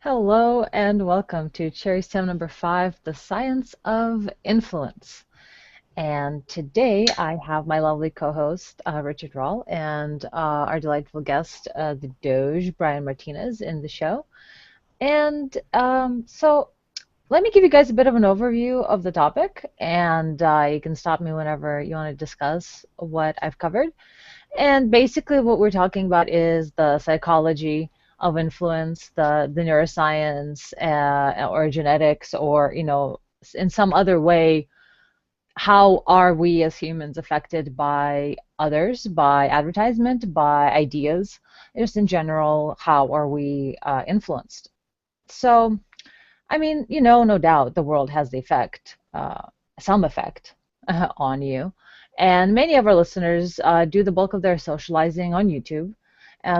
Hello and welcome to CherrySTEM number 5, The Science of Influence. And today I have my lovely co-host, Richard Rall, and our delightful guest, the Doge, Brian Martinez, in the show. And let me give you guys a bit of an overview of the topic, and you can stop me whenever you want to discuss what I've covered. And basically, what we're talking about is the psychology of influence, the neuroscience, or genetics, or in some other way, how are we as humans affected by others, by advertisement, by ideas, just in general, how are we influenced? So, I mean, no doubt the world has the effect, some effect on you. And many of our listeners do the bulk of their socializing on YouTube,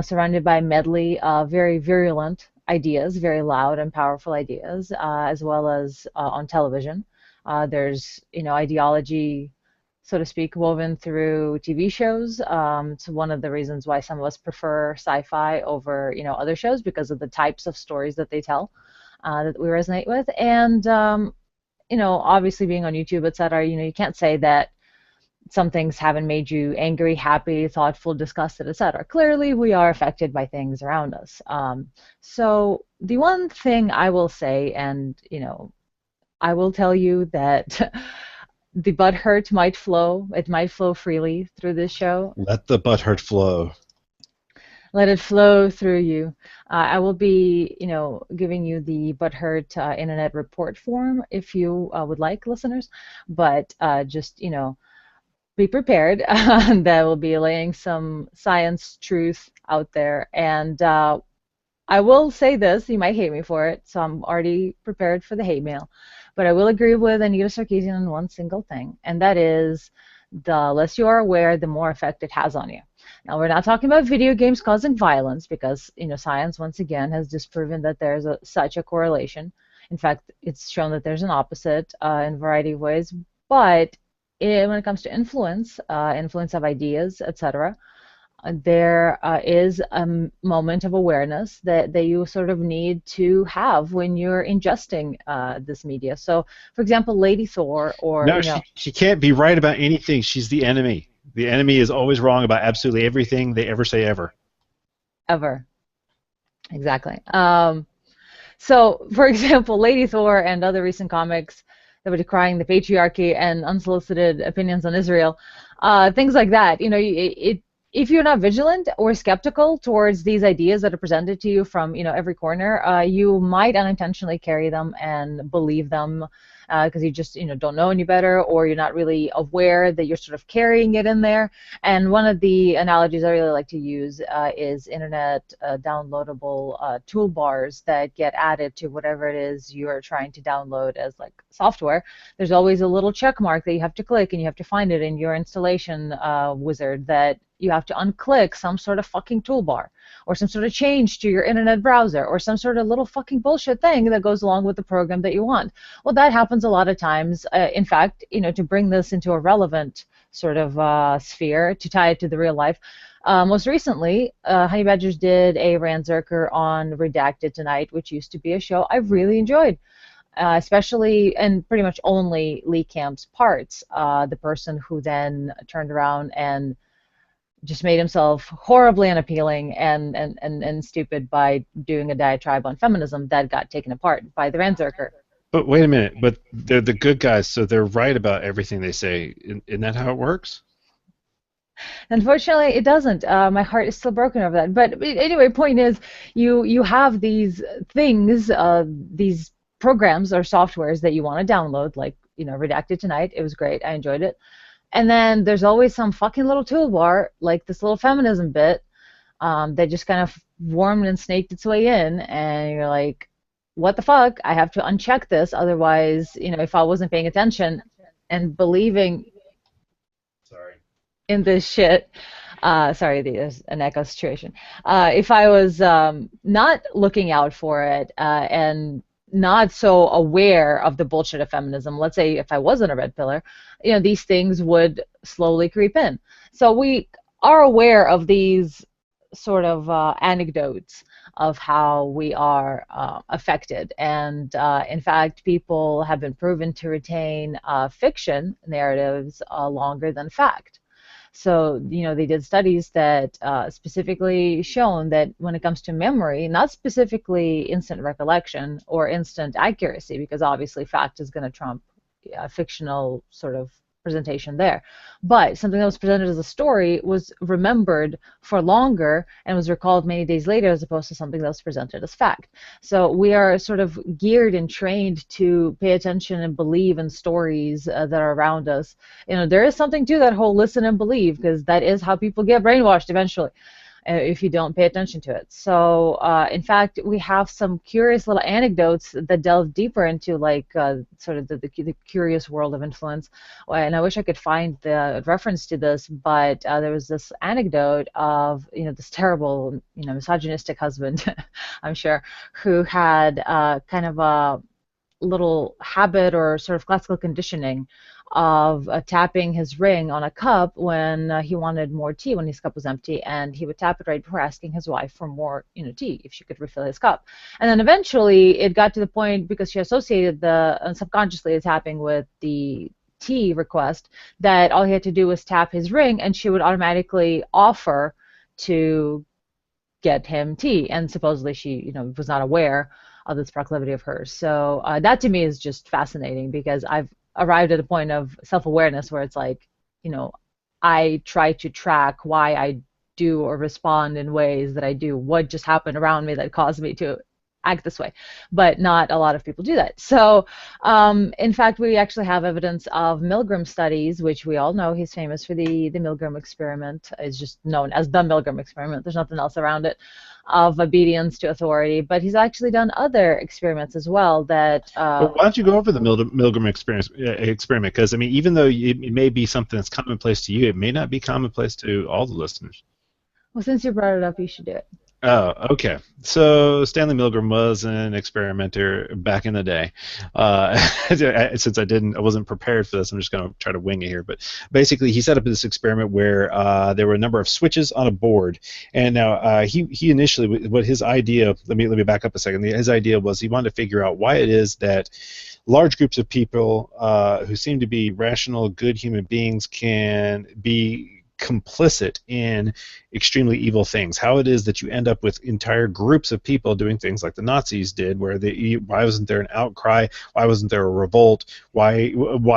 surrounded by a medley of very virulent ideas, very loud and powerful ideas, as well as on television. There's, ideology, so to speak, woven through TV shows. It's one of the reasons why some of us prefer sci-fi over, other shows because of the types of stories that they tell that we resonate with. And obviously being on YouTube, etc., you can't say that some things haven't made you angry, happy, thoughtful, disgusted, etc. Clearly, we are affected by things around us. So the one thing I will say, and I will tell you that the butthurt might flow. It might flow freely through this show. Let the butthurt flow. Let it flow through you. I will be, giving you the butthurt internet report form if you would like, listeners. But just, be prepared. That will be laying some science truth out there. And I will say this, you might hate me for it, so I'm already prepared for the hate mail. But I will agree with Anita Sarkeesian on one single thing, and that is the less you are aware, the more effect it has on you. Now, we're not talking about video games causing violence because, science, once again, has disproven that there's such a correlation. In fact, it's shown that there's an opposite in a variety of ways. But when it comes to influence, influence of ideas, etc., there is a moment of awareness that you sort of need to have when you're ingesting this media. So, for example, Lady Thor, or No, she can't be right about anything. She's the enemy. The enemy is always wrong about absolutely everything they ever say ever. ever, exactly. So, for example, Lady Thor and other recent comics that were decrying the patriarchy and unsolicited opinions on Israel, things like that. If you're not vigilant or skeptical towards these ideas that are presented to you from every corner, you might unintentionally carry them and believe them because you just don't know any better, or you're not really aware that you're sort of carrying it in there. And one of the analogies I really like to use is internet downloadable toolbars that get added to whatever it is you're trying to download as like software. There's always a little check mark that you have to click, and you have to find it in your installation wizard that you have to unclick some sort of fucking toolbar or some sort of change to your internet browser or some sort of little fucking bullshit thing that goes along with the program that you want. Well, that happens a lot of times. In fact, to bring this into a relevant sort of sphere, to tie it to the real life, most recently, Honey Badgers did a Rand Zerker on Redacted Tonight, which used to be a show I really enjoyed. Especially and pretty much only Lee Camp's parts, the person who then turned around and just made himself horribly unappealing and stupid by doing a diatribe on feminism that got taken apart by the Ranzerker. But wait a minute. But they're the good guys, so they're right about everything they say. Isn't that how it works? Unfortunately, it doesn't. My heart is still broken over that. But anyway, point is, you have these things, these programs or softwares that you want to download, like Redacted Tonight. It was great. I enjoyed it. And then there's always some fucking little toolbar, like this little feminism bit, that just kind of wormed and snaked its way in, and you're like, what the fuck? I have to uncheck this, otherwise, if I wasn't paying attention and believing Sorry. in this shit, sorry, there's an echo situation. If I was not looking out for it and not so aware of the bullshit of feminism, let's say if I wasn't a red pillar, these things would slowly creep in. So we are aware of these sort of anecdotes of how we are affected. And in fact, people have been proven to retain fiction narratives longer than fact. So, they did studies that specifically shown that when it comes to memory, not specifically instant recollection or instant accuracy, because obviously fact is going to trump a fictional sort of presentation there. But something that was presented as a story was remembered for longer and was recalled many days later as opposed to something that was presented as fact. So we are sort of geared and trained to pay attention and believe in stories that are around us. There is something to that whole listen and believe, because that is how people get brainwashed eventually if you don't pay attention to it. So, in fact, we have some curious little anecdotes that delve deeper into like sort of the curious world of influence. And I wish I could find the reference to this, but there was this anecdote of this terrible misogynistic husband, I'm sure, who had kind of a little habit or sort of classical conditioning of tapping his ring on a cup when he wanted more tea, when his cup was empty, and he would tap it right before asking his wife for more tea, if she could refill his cup. And then eventually it got to the point, because she associated the subconsciously tapping with the tea request, that all he had to do was tap his ring and she would automatically offer to get him tea. And supposedly she was not aware of this proclivity of hers. So that to me is just fascinating, because I've arrived at a point of self-awareness where it's like, I try to track why I do or respond in ways that I do, what just happened around me that caused me to act this way. But not a lot of people do that. So in fact, we actually have evidence of Milgram studies, which we all know he's famous for the Milgram experiment. It's just known as the Milgram experiment. There's nothing else around it, of obedience to authority. But he's actually done other experiments as well that Well, why don't you go over the Milgram experiment? Because, I mean, even though it may be something that's commonplace to you, it may not be commonplace to all the listeners. well, since you brought it up, you should do it. Oh, okay. So Stanley Milgram was an experimenter back in the day. Since I wasn't prepared for this, I'm just going to try to wing it here. But basically, he set up this experiment where there were a number of switches on a board, and now he initially, what his idea. Let me back up a second. His idea was he wanted to figure out why it is that large groups of people who seem to be rational, good human beings can be complicit in extremely evil things. How it is that you end up with entire groups of people doing things like the Nazis did, why wasn't there an outcry? Why wasn't there a revolt? Why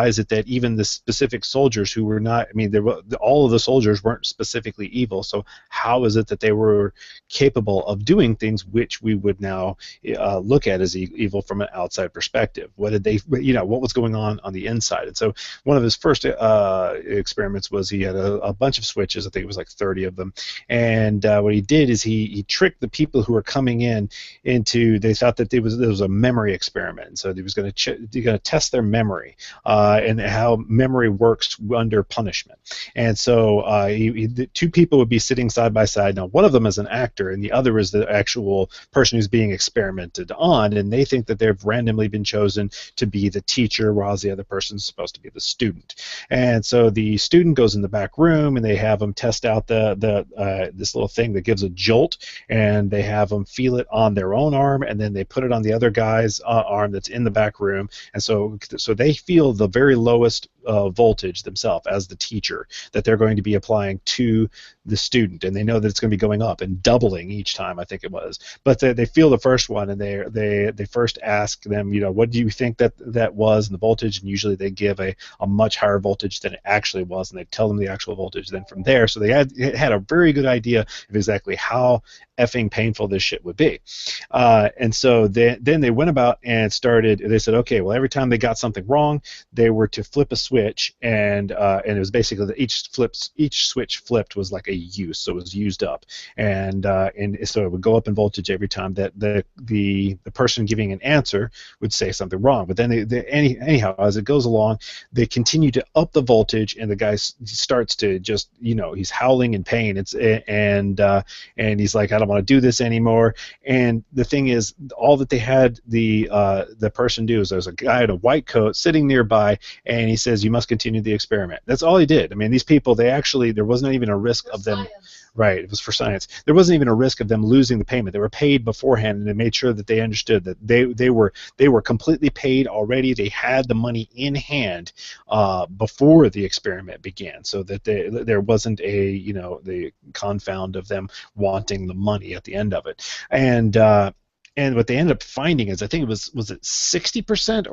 is it that even the specific soldiers who were not, I mean, all of the soldiers weren't specifically evil, so how is it that they were capable of doing things which we would now look at as evil from an outside perspective? What did they, what was going on the inside? And so one of his first experiments was he had a bunch of switches. I think it was like 30 of them. And what he did is he tricked the people who were coming into, they thought that there was a memory experiment. So he was going to test their memory and how memory works under punishment. And so the two people would be sitting side by side. Now, one of them is an actor, and the other is the actual person who's being experimented on. And they think that they've randomly been chosen to be the teacher, whereas the other person's supposed to be the student. And so the student goes in the back room, and they have them test out this little thing that gives a jolt, and they have them feel it on their own arm, and then they put it on the other guy's arm that's in the back room, and so they feel the very lowest voltage themselves as the teacher that they're going to be applying to the student, and they know that it's going to be going up and doubling each time, I think it was. But they feel the first one, and they first ask them, what do you think that was in the voltage, and usually they give a much higher voltage than it actually was, and they tell them the actual voltage. Then from there, so they had a very good idea of exactly how effing painful this shit would be. And so then they went about and they said, okay, well, every time they got something wrong, they were to flip a switch, and it was basically that each switch flipped was like a use, so it was used up, and so it would go up in voltage every time that the person giving an answer would say something wrong. But then anyhow, as it goes along, they continue to up the voltage, and the guy starts to just, he's howling in pain. And he's like, I don't want to do this anymore. And the thing is, all that they had the person do is there's a guy in a white coat sitting nearby, and he says, you must continue the experiment. That's all he did. I mean, these people, there wasn't even a risk of them. Right, it was for science. There wasn't even a risk of them losing the payment. They were paid beforehand, and they made sure that they understood that they were completely paid already. They had the money in hand before the experiment began, so that there wasn't the confound of them wanting the money at the end of it. And what they ended up finding is, I think was it 60%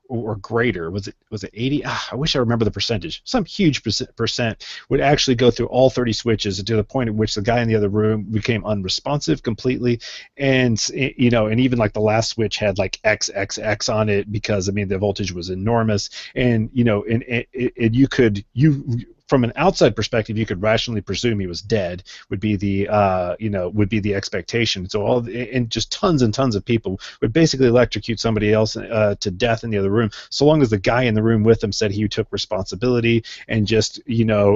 or greater? Was it 80? I wish I remember the percentage. Some huge percent would actually go through all 30 switches to the point at which the guy in the other room became unresponsive completely, and and even like the last switch had like XXX on it, because I mean the voltage was enormous, and you from an outside perspective, you could rationally presume he was dead. Would be the expectation. So and just tons and tons of people would basically electrocute somebody else to death in the other room, so long as the guy in the room with them said he took responsibility and just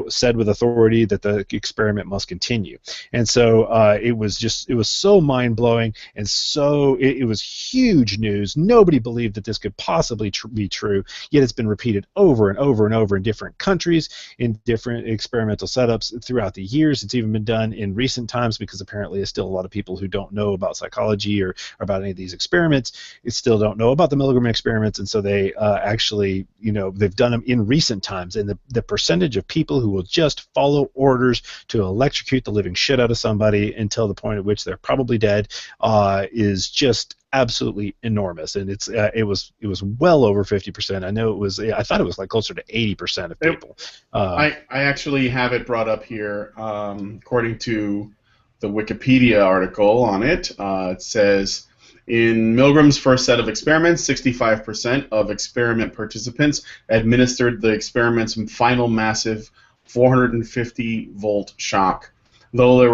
said with authority that the experiment must continue. And so it was so mind blowing, and so it was huge news. Nobody believed that this could possibly be true. Yet it's been repeated over and over and over in different countries, in different experimental setups throughout the years. It's even been done in recent times, because apparently there's still a lot of people who don't know about psychology or about any of these experiments. They still don't know about the Milgram experiments, and so they actually, they've done them in recent times. And the percentage of people who will just follow orders to electrocute the living shit out of somebody until the point at which they're probably dead is just absolutely enormous. And it was well over 50%. I thought it was like closer to 80% of people. I actually have it brought up here. According to the Wikipedia article on it, it says, in Milgram's first set of experiments, 65% of experiment participants administered the experiment's final massive 450-volt shock. Though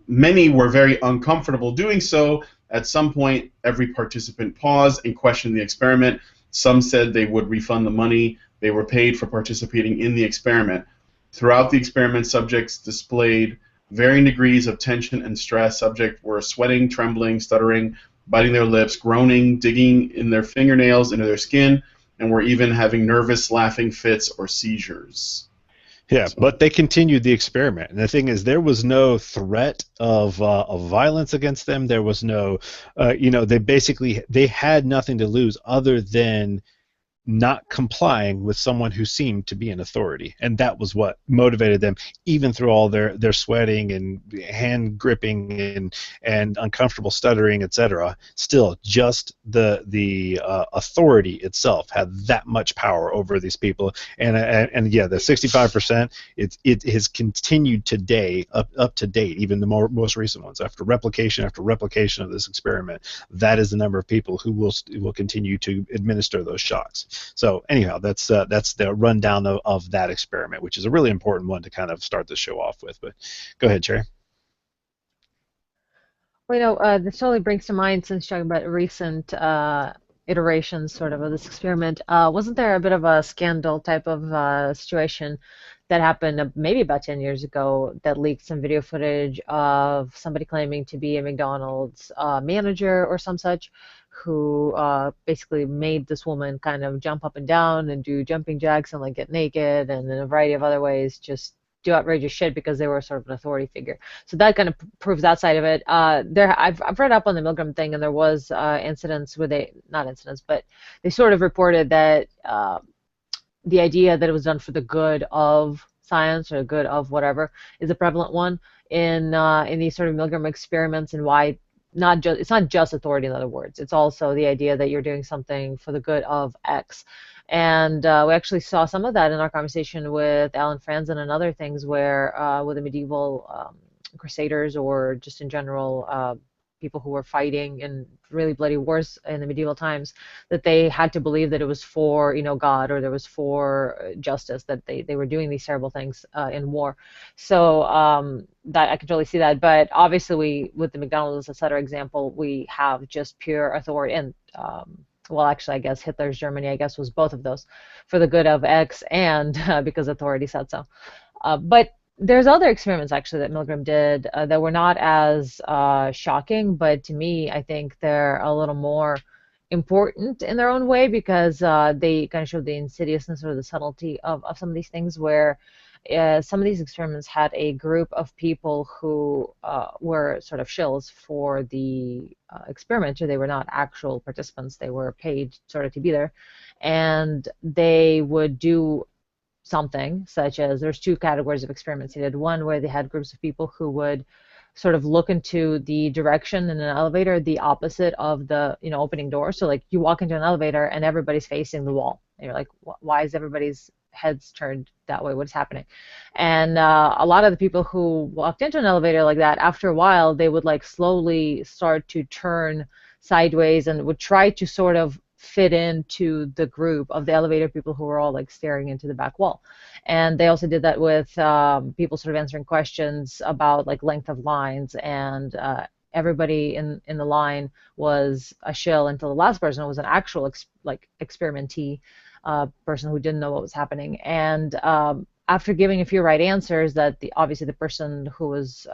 many were very uncomfortable doing so, at some point every participant paused and questioned the experiment. Some said they would refund the money they were paid for participating in the experiment. Throughout the experiment, subjects displayed varying degrees of tension and stress. Subjects were sweating, trembling, stuttering, biting their lips, groaning, digging in their fingernails into their skin, and were even having nervous laughing fits or seizures. Yeah, but they continued the experiment, and the thing is, there was no threat of violence against them. There was no, they had nothing to lose other than not complying with someone who seemed to be an authority, and that was what motivated them, even through all their sweating and hand gripping and uncomfortable stuttering, etc. Still, just the authority itself had that much power over these people, and yeah, the 65%, it has continued today, up to date, even the most recent ones, after replication of this experiment. That is the number of people who will continue to administer those shocks. So anyhow, that's the rundown of that experiment, which is a really important one to kind of start the show off with. But go ahead, Cherry. Well, this totally brings to mind, since you're talking about recent iterations sort of this experiment, wasn't there a bit of a scandal type of situation that happened maybe about 10 years ago that leaked some video footage of somebody claiming to be a McDonald's manager or some such, who basically made this woman kind of jump up and down and do jumping jacks and like get naked, and in a variety of other ways just do outrageous shit because they were sort of an authority figure. So that kind of proves that side of it. I've read up on the Milgram thing, and there was incidents where not incidents, but they sort of reported that the idea that it was done for the good of science or the good of whatever is a prevalent one in these sort of Milgram experiments, and why it's not just authority, in other words. It's also the idea that you're doing something for the good of X. And we actually saw some of that in our conversation with Alan Franzen and other things, where with the medieval crusaders, or just in general people who were fighting in really bloody wars in the medieval times, that they had to believe that it was for God, or there was for justice, that they were doing these terrible things in war. So that I can totally see that. But obviously with the McDonald's, etc. example, we have just pure authority. And well, actually, I guess Hitler's Germany, I guess, was both of those, for the good of X and because authority said so. But there's other experiments actually that Milgram did that were not as shocking, but to me, I think they're a little more important in their own way, because they kind of show the insidiousness or the subtlety of some of these things, where some of these experiments had a group of people who were sort of shills for the experiment. So they were not actual participants. They were paid sort of to be there. And they would do something such as, there's two categories of experiments they did. One where they had groups of people who would sort of look into the direction in an elevator, the opposite of the opening door. So like you walk into an elevator and everybody's facing the wall. And you're like, why is everybody's heads turned that way? What's happening? And a lot of the people who walked into an elevator like that, after a while, they would like slowly start to turn sideways and would try to sort of fit into the group of the elevator people who were all like staring into the back wall. And they also did that with people sort of answering questions about like length of lines, and everybody in the line was a shill until the last person was an actual experimentee person who didn't know what was happening. And after giving a few right answers that obviously the person who was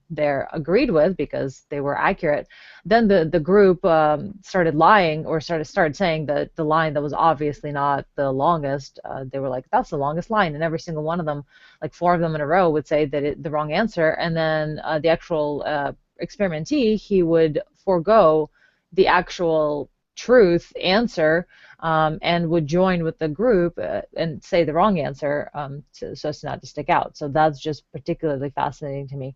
there agreed with because they were accurate, then the group started lying, or started saying that the line that was obviously not the longest, they were like, that's the longest line, and every single one of them, like four of them in a row, would say that the wrong answer. And then the actual experimentee, he would forego the actual truth answer, and would join with the group and say the wrong answer, so as not to stick out. So that's just particularly fascinating to me.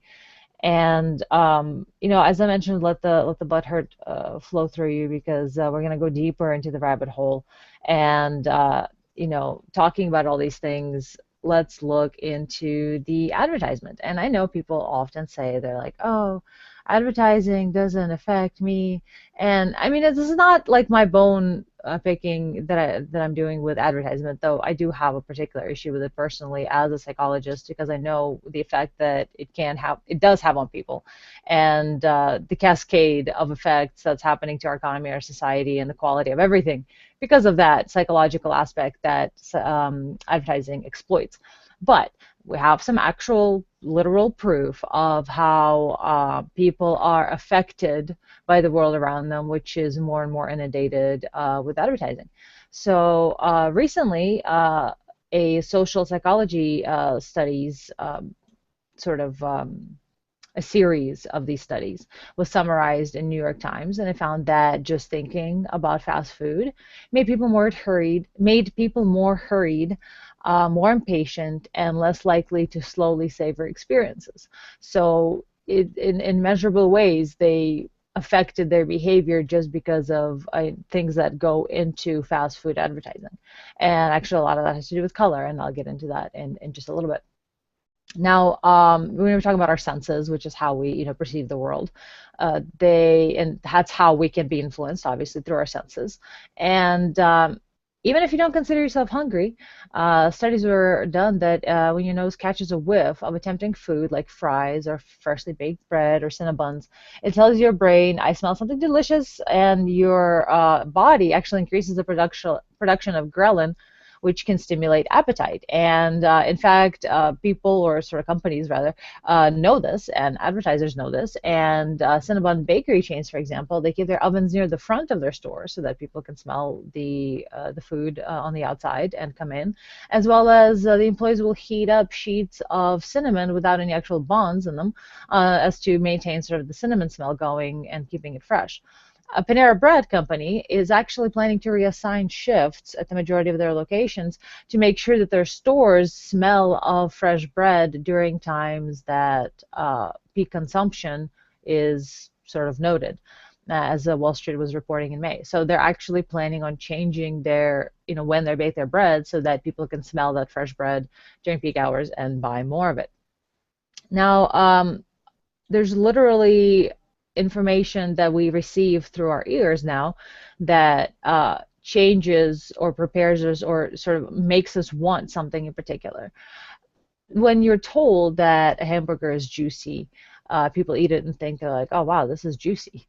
And as I mentioned, let the butt hurt flow through you, because we're going to go deeper into the rabbit hole. And talking about all these things, let's look into the advertisement. And I know people often say, they're like, oh, advertising doesn't affect me. And I mean, this is not like my bone picking that I'm doing with advertisement, though I do have a particular issue with it personally as a psychologist, because I know the effect that it does have on people, and the cascade of effects that's happening to our economy, our society, and the quality of everything because of that psychological aspect that advertising exploits. But we have some actual literal proof of how people are affected by the world around them, which is more and more inundated with advertising. So recently, a social psychology studies sort of a series of these studies was summarized in New York Times, and it found that just thinking about fast food made people more hurried, more impatient, and less likely to slowly savor experiences. So in measurable ways, they affected their behavior just because of things that go into fast food advertising. And actually, a lot of that has to do with color, and I'll get into that in just a little bit. Now, when we were talking about our senses, which is how we, perceive the world, and that's how we can be influenced, obviously, through our senses. And even if you don't consider yourself hungry, studies were done that when your nose catches a whiff of a tempting food like fries or freshly baked bread or Cinnabons, it tells your brain, I smell something delicious, and your body actually increases the production of ghrelin, which can stimulate appetite. And in fact, people, or sort of companies rather, know this, and advertisers know this. And Cinnabon bakery chains, for example, they keep their ovens near the front of their stores so that people can smell the food on the outside and come in, as well as the employees will heat up sheets of cinnamon without any actual bonds in them, as to maintain sort of the cinnamon smell going and keeping it fresh. A Panera Bread company is actually planning to reassign shifts at the majority of their locations to make sure that their stores smell of fresh bread during times that peak consumption is sort of noted, as Wall Street was reporting in May. So they're actually planning on changing their, when they bake their bread, so that people can smell that fresh bread during peak hours and buy more of it. Now, there's literally information that we receive through our ears now that changes or prepares us or sort of makes us want something in particular. When you're told that a hamburger is juicy, people eat it and think, they're like, oh wow, this is juicy.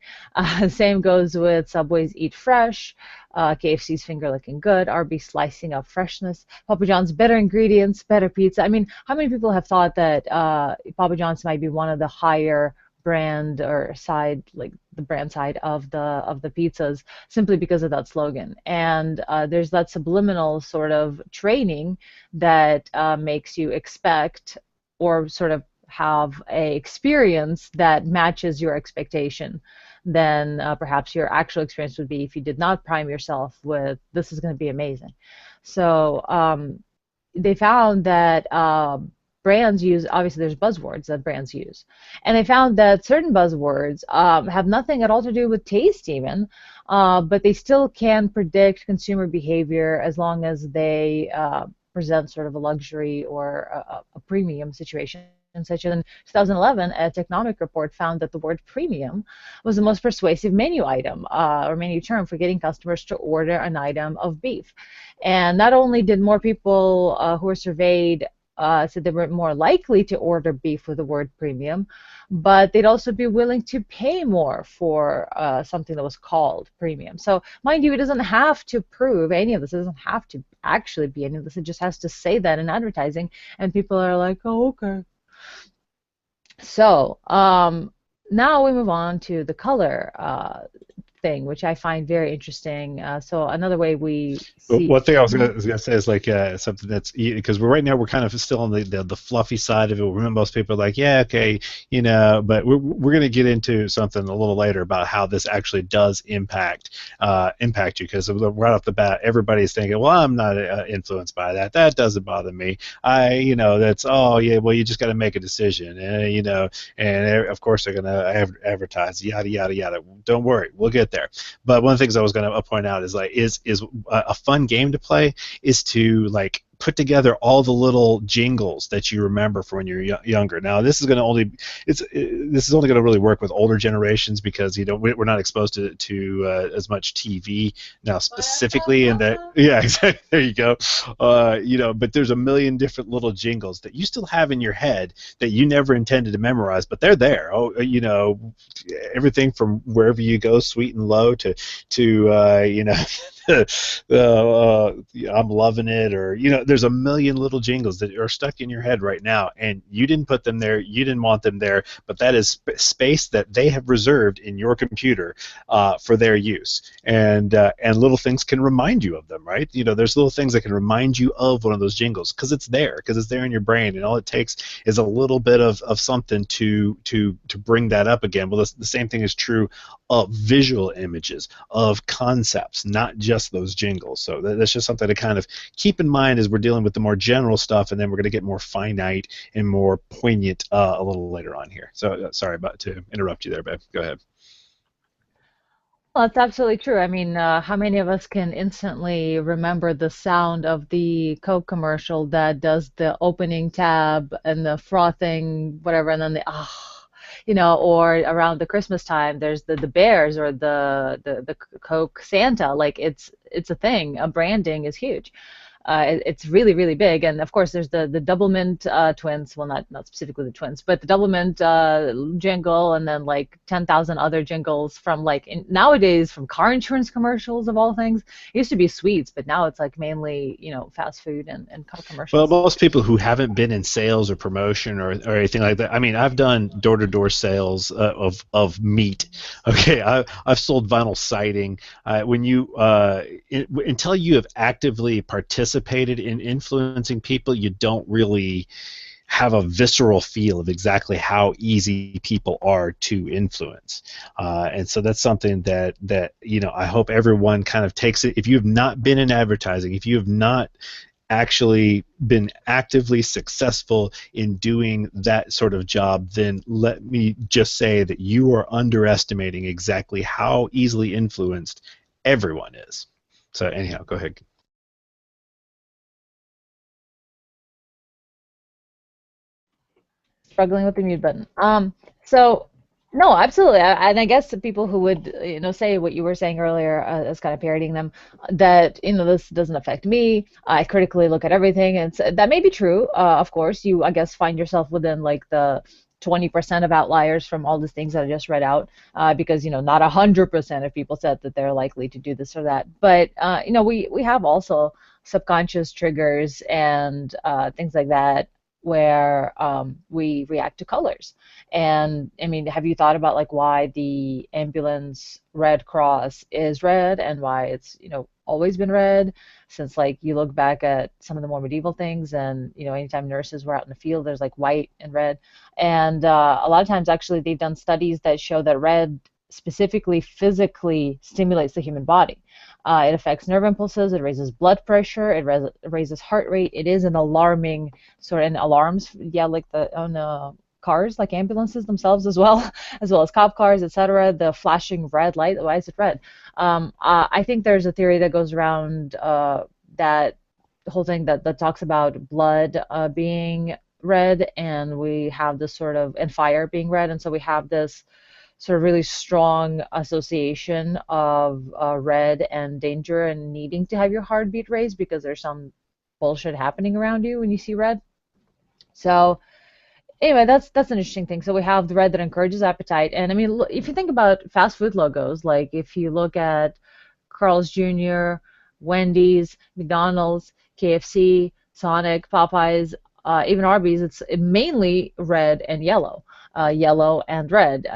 Same goes with Subway's Eat Fresh, KFC's Finger Looking Good, Arby's Slicing Up Freshness, Papa John's better ingredients, better pizza. I mean, how many people have thought that Papa John's might be one of the higher brand or side, like the brand side of the pizzas, simply because of that slogan. And there's that subliminal sort of training that makes you expect or sort of have a experience that matches your expectation than perhaps your actual experience would be if you did not prime yourself with this is going to be amazing. So they found that brands use, obviously there's buzzwords that brands use, and they found that certain buzzwords have nothing at all to do with taste even, but they still can predict consumer behavior as long as they present sort of a luxury or a premium situation. Such as in 2011, a Technomic report found that the word premium was the most persuasive menu item or menu term for getting customers to order an item of beef. And not only did more people who were surveyed said they were more likely to order beef with the word premium, but they'd also be willing to pay more for something that was called premium. So mind you, it doesn't have to prove any of this. It doesn't have to actually be any of this. It just has to say that in advertising, and people are like, oh, okay. So now we move on to the color thing, which I find very interesting. So another way we see. One thing I was gonna say is like something that's because right now we're kind of still on the fluffy side of it. Remember, most people are like, yeah, okay, but we're gonna get into something a little later about how this actually does impact you, because right off the bat, everybody's thinking, well, I'm not influenced by that. That doesn't bother me. That's oh yeah, well, you just got to make a decision, and of course they're gonna advertise yada yada yada. Don't worry, we'll get there. But one of the things I was going to point out is a fun game to play is to like put together all the little jingles that you remember from when you're younger. Now this is only going to really work with older generations because we're not exposed to as much TV now specifically, and that exactly, there you go. But there's a million different little jingles that you still have in your head that you never intended to memorize, but they're there. Everything from wherever you go, sweet and low, to I'm loving it, or there's a million little jingles that are stuck in your head right now, and you didn't put them there, you didn't want them there, but that is space that they have reserved in your computer for their use, and little things can remind you of them, right? There's little things that can remind you of one of those jingles because it's there in your brain, and all it takes is a little bit of something to bring that up again. Well, the same thing is true of visual images, of concepts, not just those jingles. So that's just something to kind of keep in mind as we're dealing with the more general stuff, and then we're going to get more finite and more poignant a little later on here. So sorry to interrupt you there, babe. Go ahead. Well, that's absolutely true. I mean, how many of us can instantly remember the sound of the Coke commercial that does the opening tab and the frothing, whatever, and then or around the Christmas time, there's the bears or the Coke Santa. Like it's a thing. Branding is huge. It's really, really big, and of course there's the Doublemint twins. Well, not specifically the twins, but the Doublemint jingle, and then like 10,000 other jingles from nowadays from car insurance commercials of all things. It used to be sweets, but now it's like mainly fast food and car commercials. Well, most people who haven't been in sales or promotion or anything like that. I mean, I've done door-to-door sales of meat. Okay, I've sold vinyl siding. Until you have actively participated in influencing people, you don't really have a visceral feel of exactly how easy people are to influence, and so that's something that I hope everyone kind of takes it. If you have not been in advertising, if you have not actually been actively successful in doing that sort of job, then let me just say that you are underestimating exactly how easily influenced everyone is. So anyhow, go ahead. Struggling with the mute button. So no, absolutely, and I guess the people who would say what you were saying earlier, as kind of parodying them, that this doesn't affect me. I critically look at everything, and that may be true. Of course, you I guess find yourself within like the 20% of outliers from all these things that I just read out, because not 100% of people said that they're likely to do this or that. But we have also subconscious triggers and things like that where we react to colors. And I mean, have you thought about like why the ambulance Red Cross is red and why it's, always been red? Since like you look back at some of the more medieval things, and anytime nurses were out in the field, there's like white and red. And a lot of times actually they've done studies that show that red specifically physically stimulates the human body. It affects nerve impulses, it raises blood pressure, it raises heart rate. It is an alarming sort of, and alarms, yeah, like the on cars, like ambulances themselves as well, as well as cop cars, etc. The flashing red light, why is it red? I think there's a theory that goes around that whole thing that talks about blood being red, and we have this sort of, and fire being red, and so we have this sort of really strong association of red and danger and needing to have your heartbeat raised because there's some bullshit happening around you when you see red. So anyway, that's an interesting thing. So we have the red that encourages appetite, and I mean, if you think about fast food logos, like if you look at Carl's Jr., Wendy's, McDonald's, KFC, Sonic, Popeyes, even Arby's, it's mainly red and yellow, yellow and red,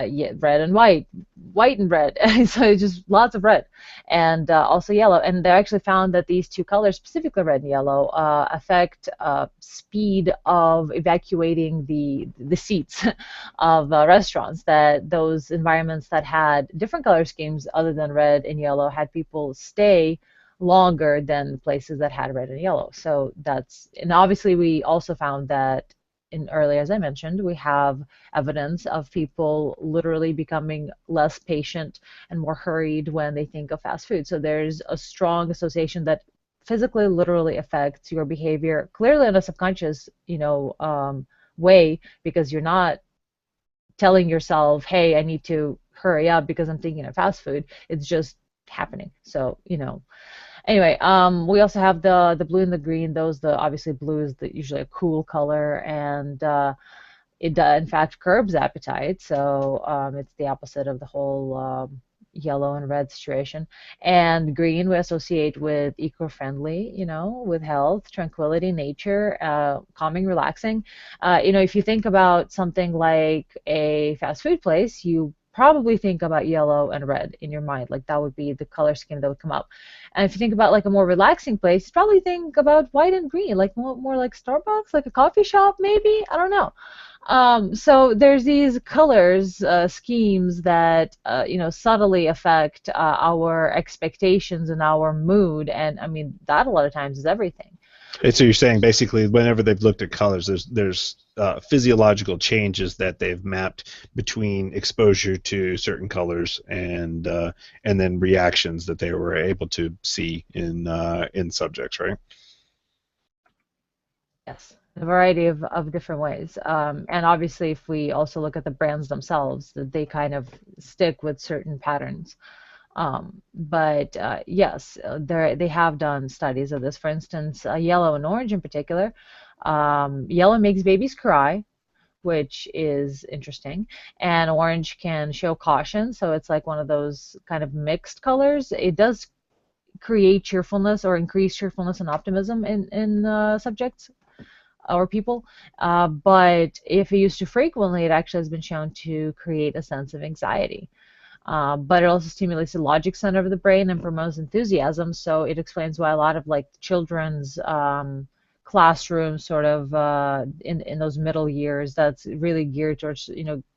red and white, white and red. So it's just lots of red, and also yellow. And they actually found that these two colors, specifically red and yellow, affect speed of evacuating the seats of restaurants. That those environments that had different color schemes other than red and yellow had people stay longer than places that had red and yellow. So that's, and obviously we also found that in earlier, as I mentioned, we have evidence of people literally becoming less patient and more hurried when they think of fast food. So there's a strong association that physically, literally affects your behavior, clearly in a subconscious, way, because you're not telling yourself, hey, I need to hurry up because I'm thinking of fast food. It's just happening. So, anyway, we also have the blue and the green. Those, the obviously blue is usually a cool color, and it in fact curbs appetite. So it's the opposite of the whole yellow and red situation. And green we associate with eco-friendly, with health, tranquility, nature, calming, relaxing. If you think about something like a fast food place, you probably think about yellow and red in your mind. Like that would be the color scheme that would come up. And if you think about like a more relaxing place, you probably think about white and green, like more like Starbucks, like a coffee shop maybe. I don't know. So there's these colors schemes that subtly affect our expectations and our mood, and I mean that a lot of times is everything. And so you're saying basically whenever they've looked at colors, there's physiological changes that they've mapped between exposure to certain colors and then reactions that they were able to see in subjects, right? Yes, a variety of different ways. And obviously, if we also look at the brands themselves, that they kind of stick with certain patterns. But yes, they have done studies of this. For instance, yellow and orange in particular. Yellow makes babies cry, which is interesting, and orange can show caution. So it's like one of those kind of mixed colors. It does create cheerfulness or increase cheerfulness and optimism in subjects or people. But if used too frequently, it actually has been shown to create a sense of anxiety. But it also stimulates the logic center of the brain and promotes enthusiasm. So it explains why a lot of like children's classrooms, sort of in those middle years, that's really geared towards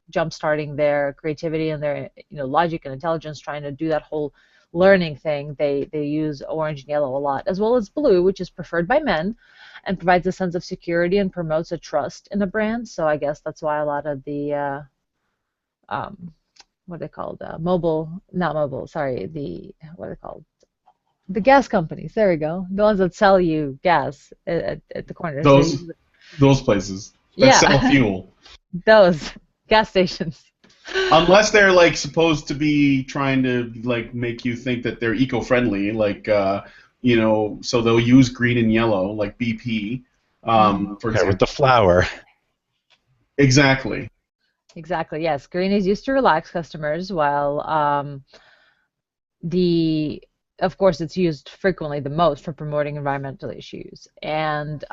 jump starting their creativity and their logic and intelligence, trying to do that whole learning thing. They use orange and yellow a lot, as well as blue, which is preferred by men and provides a sense of security and promotes a trust in a brand. So I guess that's why a lot of the what are they called? Not mobile, sorry, what are they called? The gas companies, there we go. The ones that sell you gas at the corner. Those places that Yeah, sell fuel. those gas stations. Unless they're like supposed to be trying to like make you think that they're eco-friendly, like so they'll use green and yellow, like BP, for example. With the flower. Exactly. Exactly, yes. Green is used to relax customers, while the of course, it's used frequently the most for promoting environmental issues. And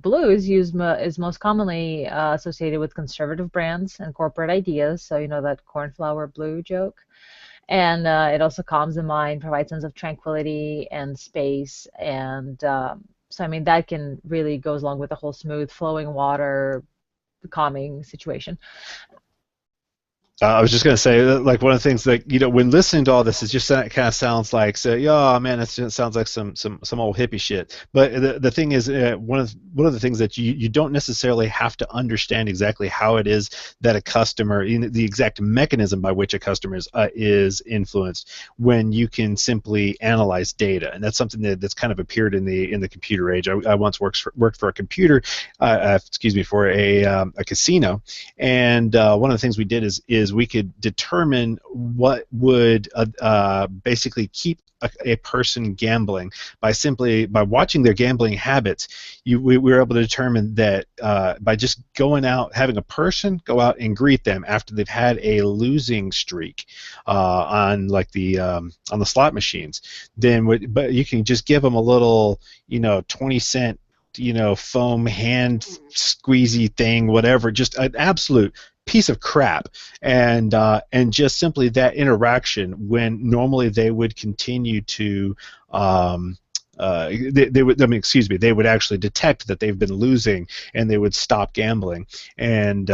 blue is is most commonly associated with conservative brands and corporate ideas. So, you know, that cornflower blue joke. And it also calms the mind, provides sense of tranquility and space. And so, I mean, that can really goes along with the whole smooth flowing water, calming situation. I was just gonna say, like one of the things that when listening to all this, it just kind of sounds like, say, yeah, man, it sounds like some old hippie shit. But the thing is, one of the things that you don't necessarily have to understand exactly how it is that a customer, the exact mechanism by which a customer is influenced, when you can simply analyze data, and that's something that's kind of appeared in the computer age. I once worked for a computer, excuse me, for a casino, and one of the things we did is we could determine what would basically keep a person gambling by watching their gambling habits. We were able to determine that by just going out, having a person go out and greet them after they've had a losing streak on like on the slot machines, but you can just give them a little 20 cent foam hand squeezy thing, whatever, just an absolute piece of crap, and just simply that interaction, when normally they would continue to they would, I mean, excuse me, they would actually detect that they've been losing, and they would stop gambling. And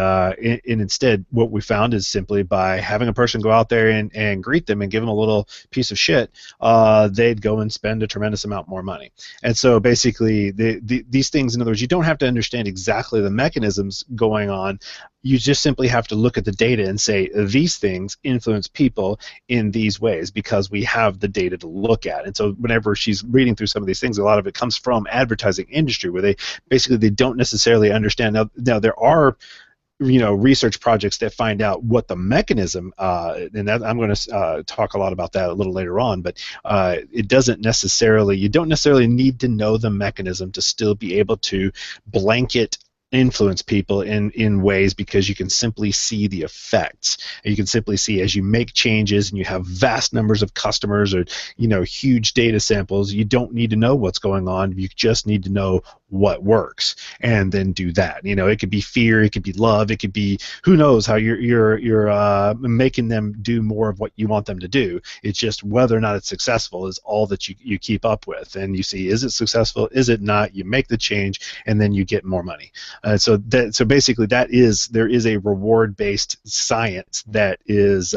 instead, what we found is simply by having a person go out there and greet them and give them a little piece of shit, they'd go and spend a tremendous amount more money. And so basically, these things, in other words, you don't have to understand exactly the mechanisms going on. You just simply have to look at the data and say, these things influence people in these ways, because we have the data to look at. And so whenever she's reading through some of these things, a lot of it comes from advertising industry, where they don't necessarily understand. Now there are research projects that find out what the mechanism, and that, I'm going to talk a lot about that a little later on, but you don't necessarily need to know the mechanism to still be able to blanket influence people in ways, because you can simply see the effects, and you can simply see, as you make changes and you have vast numbers of customers, or huge data samples, you don't need to know what's going on. You just need to know what works, and then do that. It could be fear, it could be love, it could be, who knows how you're making them do more of what you want them to do. It's just whether or not it's successful is all that you keep up with, and you see, is it successful, is it not, you make the change, and then you get more money. So basically, there is a reward-based science that is,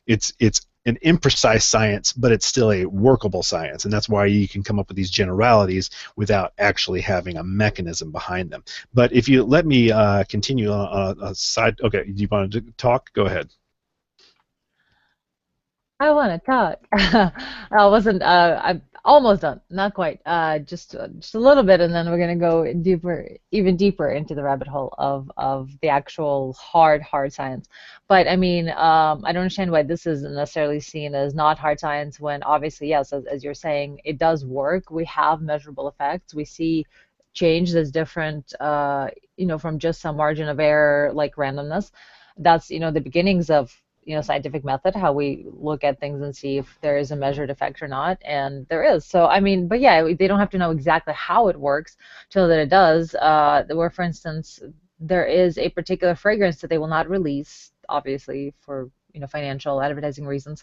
it's an imprecise science, but it's still a workable science, and that's why you can come up with these generalities without actually having a mechanism behind them. But if you let me continue on a side, okay, you wanted to talk? Go ahead. I want to talk. I wasn't. I'm almost done. Not quite. Just a little bit, and then we're gonna go deeper, even deeper into the rabbit hole of the actual hard science. But I mean, I don't understand why this isn't necessarily seen as not hard science, when obviously, yes, as you're saying, it does work. We have measurable effects. We see change that's different, from just some margin of error like randomness. That's the beginnings of scientific method, how we look at things and see if there is a measured effect or not, and there is. So I mean, but yeah, they don't have to know exactly how it works to know that it does. Where, for instance, there is a particular fragrance that they will not release, obviously for financial advertising reasons.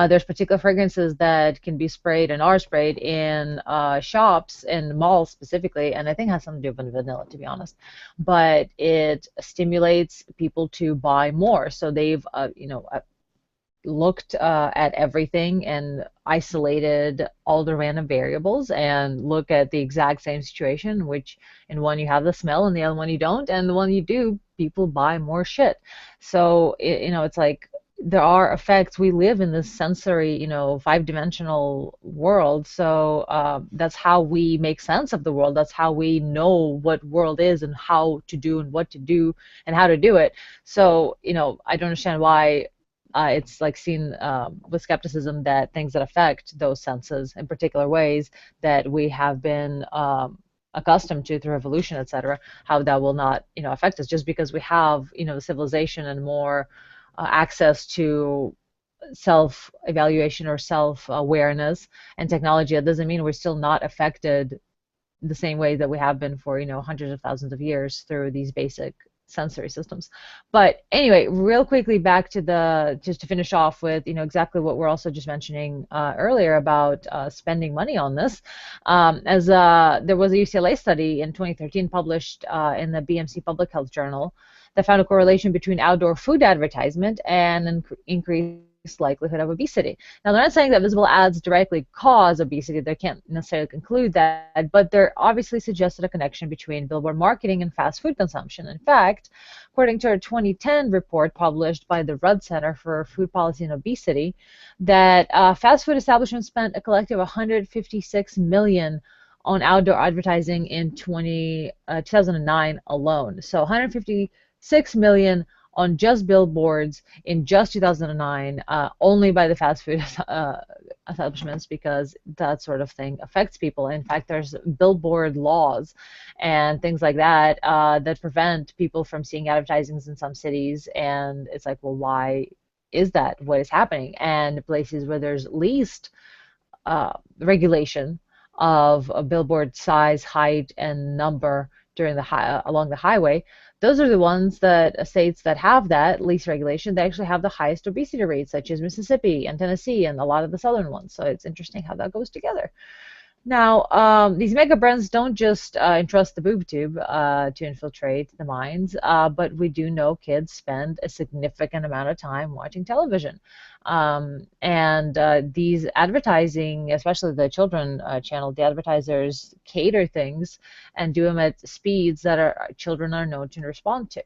There's particular fragrances that can be sprayed and are sprayed in shops and malls specifically, and I think it has something to do with vanilla, to be honest. But it stimulates people to buy more. So they've looked at everything and isolated all the random variables and look at the exact same situation, which in one you have the smell and the other one you don't, and the one you do, people buy more shit. So it's like there are effects. We live in this sensory, five-dimensional world. So that's how we make sense of the world. That's how we know what world is and how to do and what to do and how to do it. So, I don't understand why it's like seen with skepticism that things that affect those senses in particular ways that we have been accustomed to through evolution, etc., how that will not, affect us just because we have, the civilization and more access to self-evaluation or self-awareness and technology, that doesn't mean we're still not affected the same way that we have been for, hundreds of thousands of years through these basic sensory systems. But anyway, real quickly back to just to finish off with, exactly what we're also just mentioning earlier about spending money on this. As there was a UCLA study in 2013 published in the BMC Public Health Journal that found a correlation between outdoor food advertisement and an increased likelihood of obesity. Now, they're not saying that visible ads directly cause obesity. They can't necessarily conclude that, but they're obviously suggested a connection between billboard marketing and fast food consumption. In fact, according to a 2010 report published by the Rudd Center for Food Policy and Obesity, that fast food establishments spent a collective $156 million on outdoor advertising in 2009 alone. So 156 million on just billboards in just 2009, only by the fast food establishments, because that sort of thing affects people. In fact, there's billboard laws and things like that that prevent people from seeing advertisements in some cities. And it's like, well, why is that? What is happening? And places where there's least regulation of a billboard size, height, and number during along the highway, those are the ones that states that have that least regulation, they actually have the highest obesity rates, such as Mississippi and Tennessee and a lot of the southern ones. So it's interesting how that goes together. Now, these mega brands don't just entrust the boob tube to infiltrate the minds, but we do know kids spend a significant amount of time watching television. And these advertising, especially the children channel, the advertisers cater things and do them at speeds that children are known to respond to.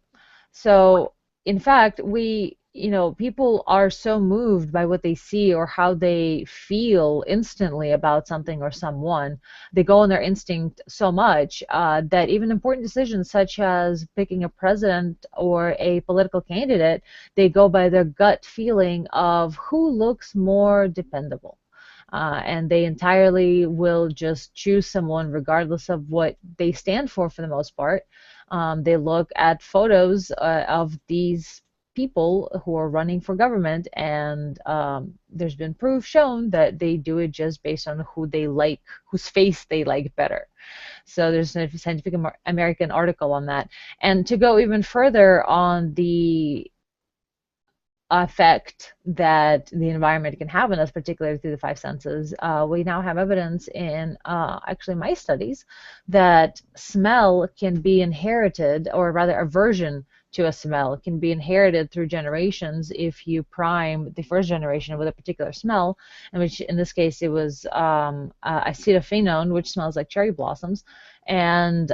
So, in fact, people are so moved by what they see or how they feel instantly about something or someone. They go on their instinct so much that even important decisions such as picking a president or a political candidate, they go by their gut feeling of who looks more dependable. And they entirely will just choose someone regardless of what they stand for the most part. They look at photos of these people who are running for government, and there's been proof shown that they do it just based on who they like, whose face they like better. So there's a Scientific American article on that. And to go even further on the effect that the environment can have on us, particularly through the five senses, we now have evidence in actually mice studies that smell can be inherited, or rather aversion to a smell can be inherited through generations if you prime the first generation with a particular smell, in which in this case it was acetophenone, which smells like cherry blossoms. And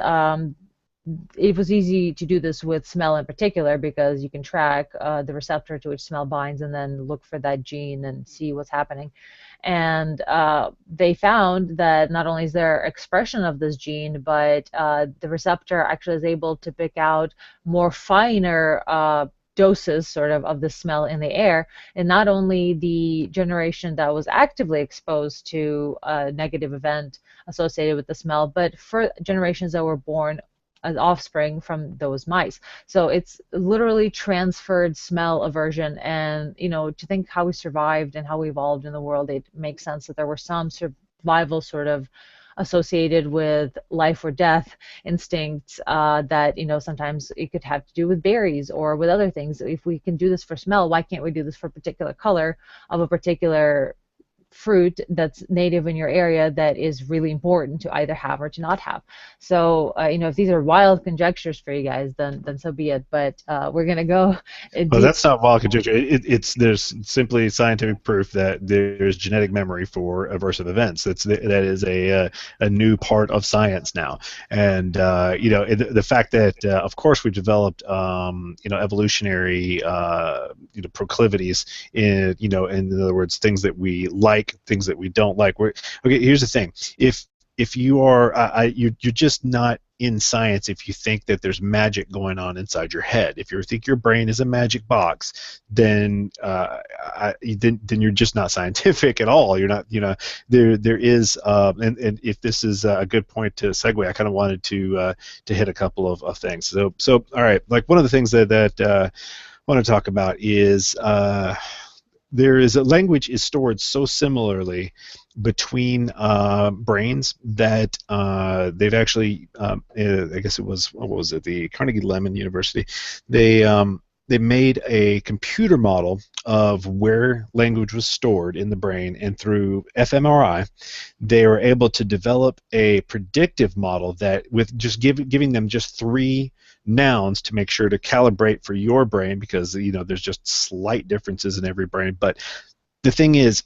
it was easy to do this with smell in particular because you can track the receptor to which smell binds and then look for that gene and see what's happening. And they found that not only is there expression of this gene, but the receptor actually is able to pick out more finer doses sort of the smell in the air. And not only the generation that was actively exposed to a negative event associated with the smell, but for generations that were born as offspring from those mice. So it's literally transferred smell aversion. And, to think how we survived and how we evolved in the world, it makes sense that there were some survival sort of associated with life or death instincts that, sometimes it could have to do with berries or with other things. If we can do this for smell, why can't we do this for a particular color of a particular fruit that's native in your area that is really important to either have or to not have? So if these are wild conjectures for you guys, then so be it. But we're gonna go well, that's not wild conjecture. There's simply scientific proof that there's genetic memory for aversive events. That is a new part of science now. And the fact that of course we've developed evolutionary proclivities in other words, things that we like, things that we don't like. Okay, here's the thing: if you are you're just not in science if you think that there's magic going on inside your head. If you think your brain is a magic box, then then you're just not scientific at all. You're not, there is and if this is a good point to segue, I kind of wanted to hit a couple of things. So all right, like one of the things that I want to talk about is there is a language is stored so similarly between brains that they've actually, I guess it was, what was it, the Carnegie Mellon University, they made a computer model of where language was stored in the brain, and through fMRI, they were able to develop a predictive model that, with just giving them just 3 nouns to make sure to calibrate for your brain, because there's just slight differences in every brain. But the thing is,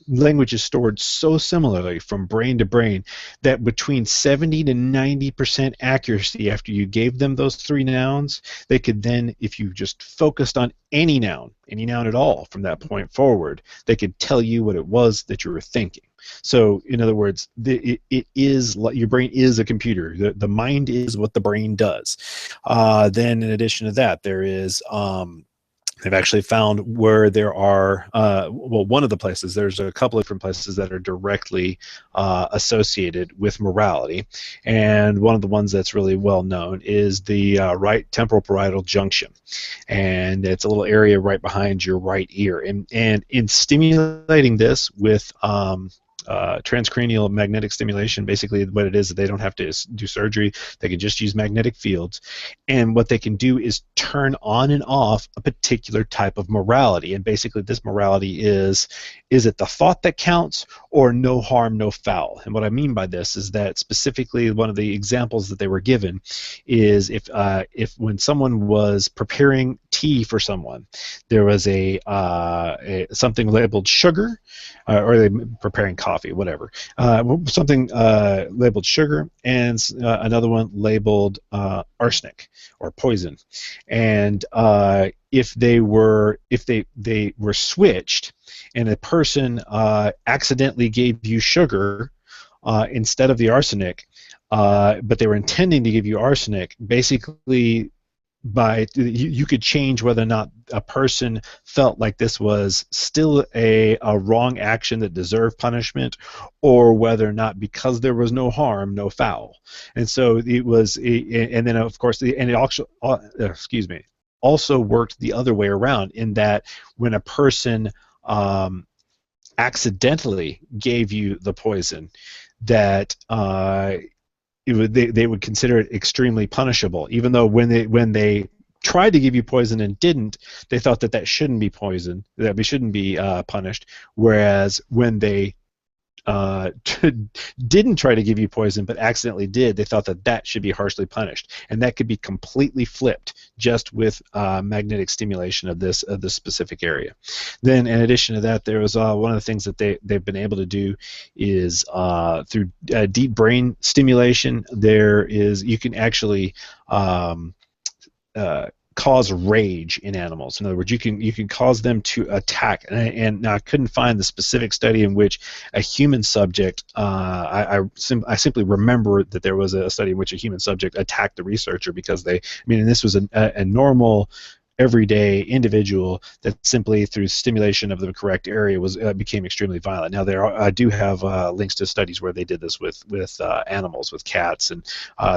language is stored so similarly from brain to brain that between 70 to 90% accuracy after you gave them those 3 nouns, they could then, if you just focused on any noun at all from that point forward, they could tell you what it was that you were thinking. So, in other words, it is, your brain is a computer. The mind is what the brain does. Then, in addition to that, there is they've actually found where there are, well, one of the places, there's a couple of different places that are directly associated with morality, and one of the ones that's really well known is the right temporal parietal junction, and it's a little area right behind your right ear, and in stimulating this with transcranial magnetic stimulation, basically what it is, that they don't have to do surgery, they can just use magnetic fields, and what they can do is turn on and off a particular type of morality. And basically this morality is it the thought that counts, or no harm, no foul? And what I mean by this is that, specifically, one of the examples that they were given is if when someone was preparing tea for someone, there was a something labeled sugar, or they preparing coffee, whatever, something labeled sugar, and another one labeled arsenic or poison, and if they were switched, and a person accidentally gave you sugar instead of the arsenic, but they were intending to give you arsenic, basically you could change whether or not a person felt like this was still a wrong action that deserved punishment, or whether or not, because there was no harm, no foul. And so it was, and then of course, and it also worked the other way around, in that when a person accidentally gave you the poison, that they would consider it extremely punishable, even though when they tried to give you poison and didn't, they thought that shouldn't be poison, that we shouldn't be punished. Whereas when they didn't try to give you poison but accidentally did, they thought that should be harshly punished. And that could be completely flipped just with magnetic stimulation of this specific area. Then, in addition to that, there was one of the things that they've been able to do is through deep brain stimulation. You can actually cause rage in animals. In other words, you can cause them to attack. And now I couldn't find the specific study in which a human subject. I simply remember that there was a study in which a human subject attacked the researcher because and this was a normal, everyday individual that simply through stimulation of the correct area became extremely violent. Now I do have links to studies where they did this with animals, with cats and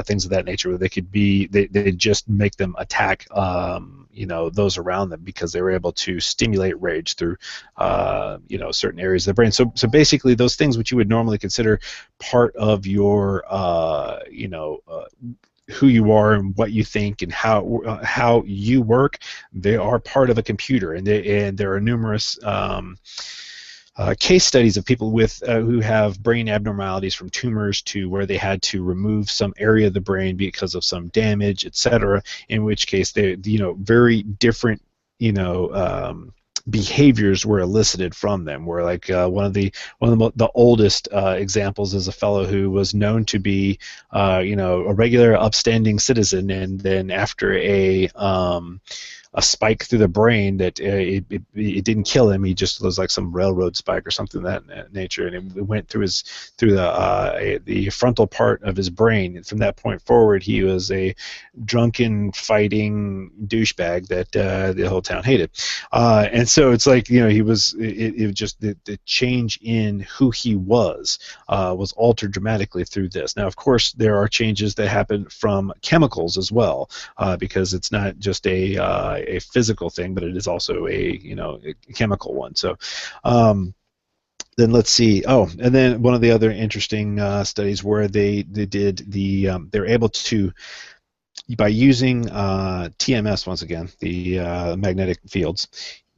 things of that nature, where they just make them attack those around them, because they were able to stimulate rage through certain areas of the brain. So basically those things which you would normally consider part of your who you are and what you think and how you work, they are part of a computer, and there are numerous case studies of people who have brain abnormalities, from tumors to where they had to remove some area of the brain because of some damage, etc. In which case they very different behaviors were elicited from them. Where like one of the oldest examples is a fellow who was known to be a regular upstanding citizen, and then after a spike through the brain that it didn't kill him. He just was like some railroad spike or something of that nature, and it went through the frontal part of his brain. And from that point forward, he was a drunken, fighting douchebag that the whole town hated. And so it's like he was. It just the change in who he was altered dramatically through this. Now, of course, there are changes that happen from chemicals as well, because it's not just a a physical thing, but it is also a chemical one. So. Then let's see. Oh, and then one of the other interesting studies where they're able to, by using TMS, once again, the magnetic fields,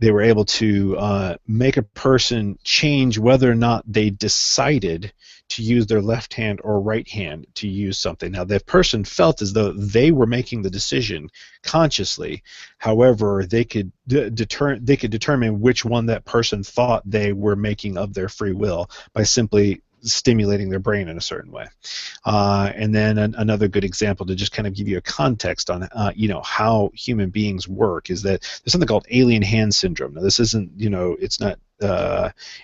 they were able to make a person change whether or not they decided to use their left hand or right hand to use something. Now, the person felt as though they were making the decision consciously. However, they could determine which one that person thought they were making of their free will by simply stimulating their brain in a certain way. And then another good example to just kind of give you a context on how human beings work is that there's something called alien hand syndrome. Now, this isn't, it's not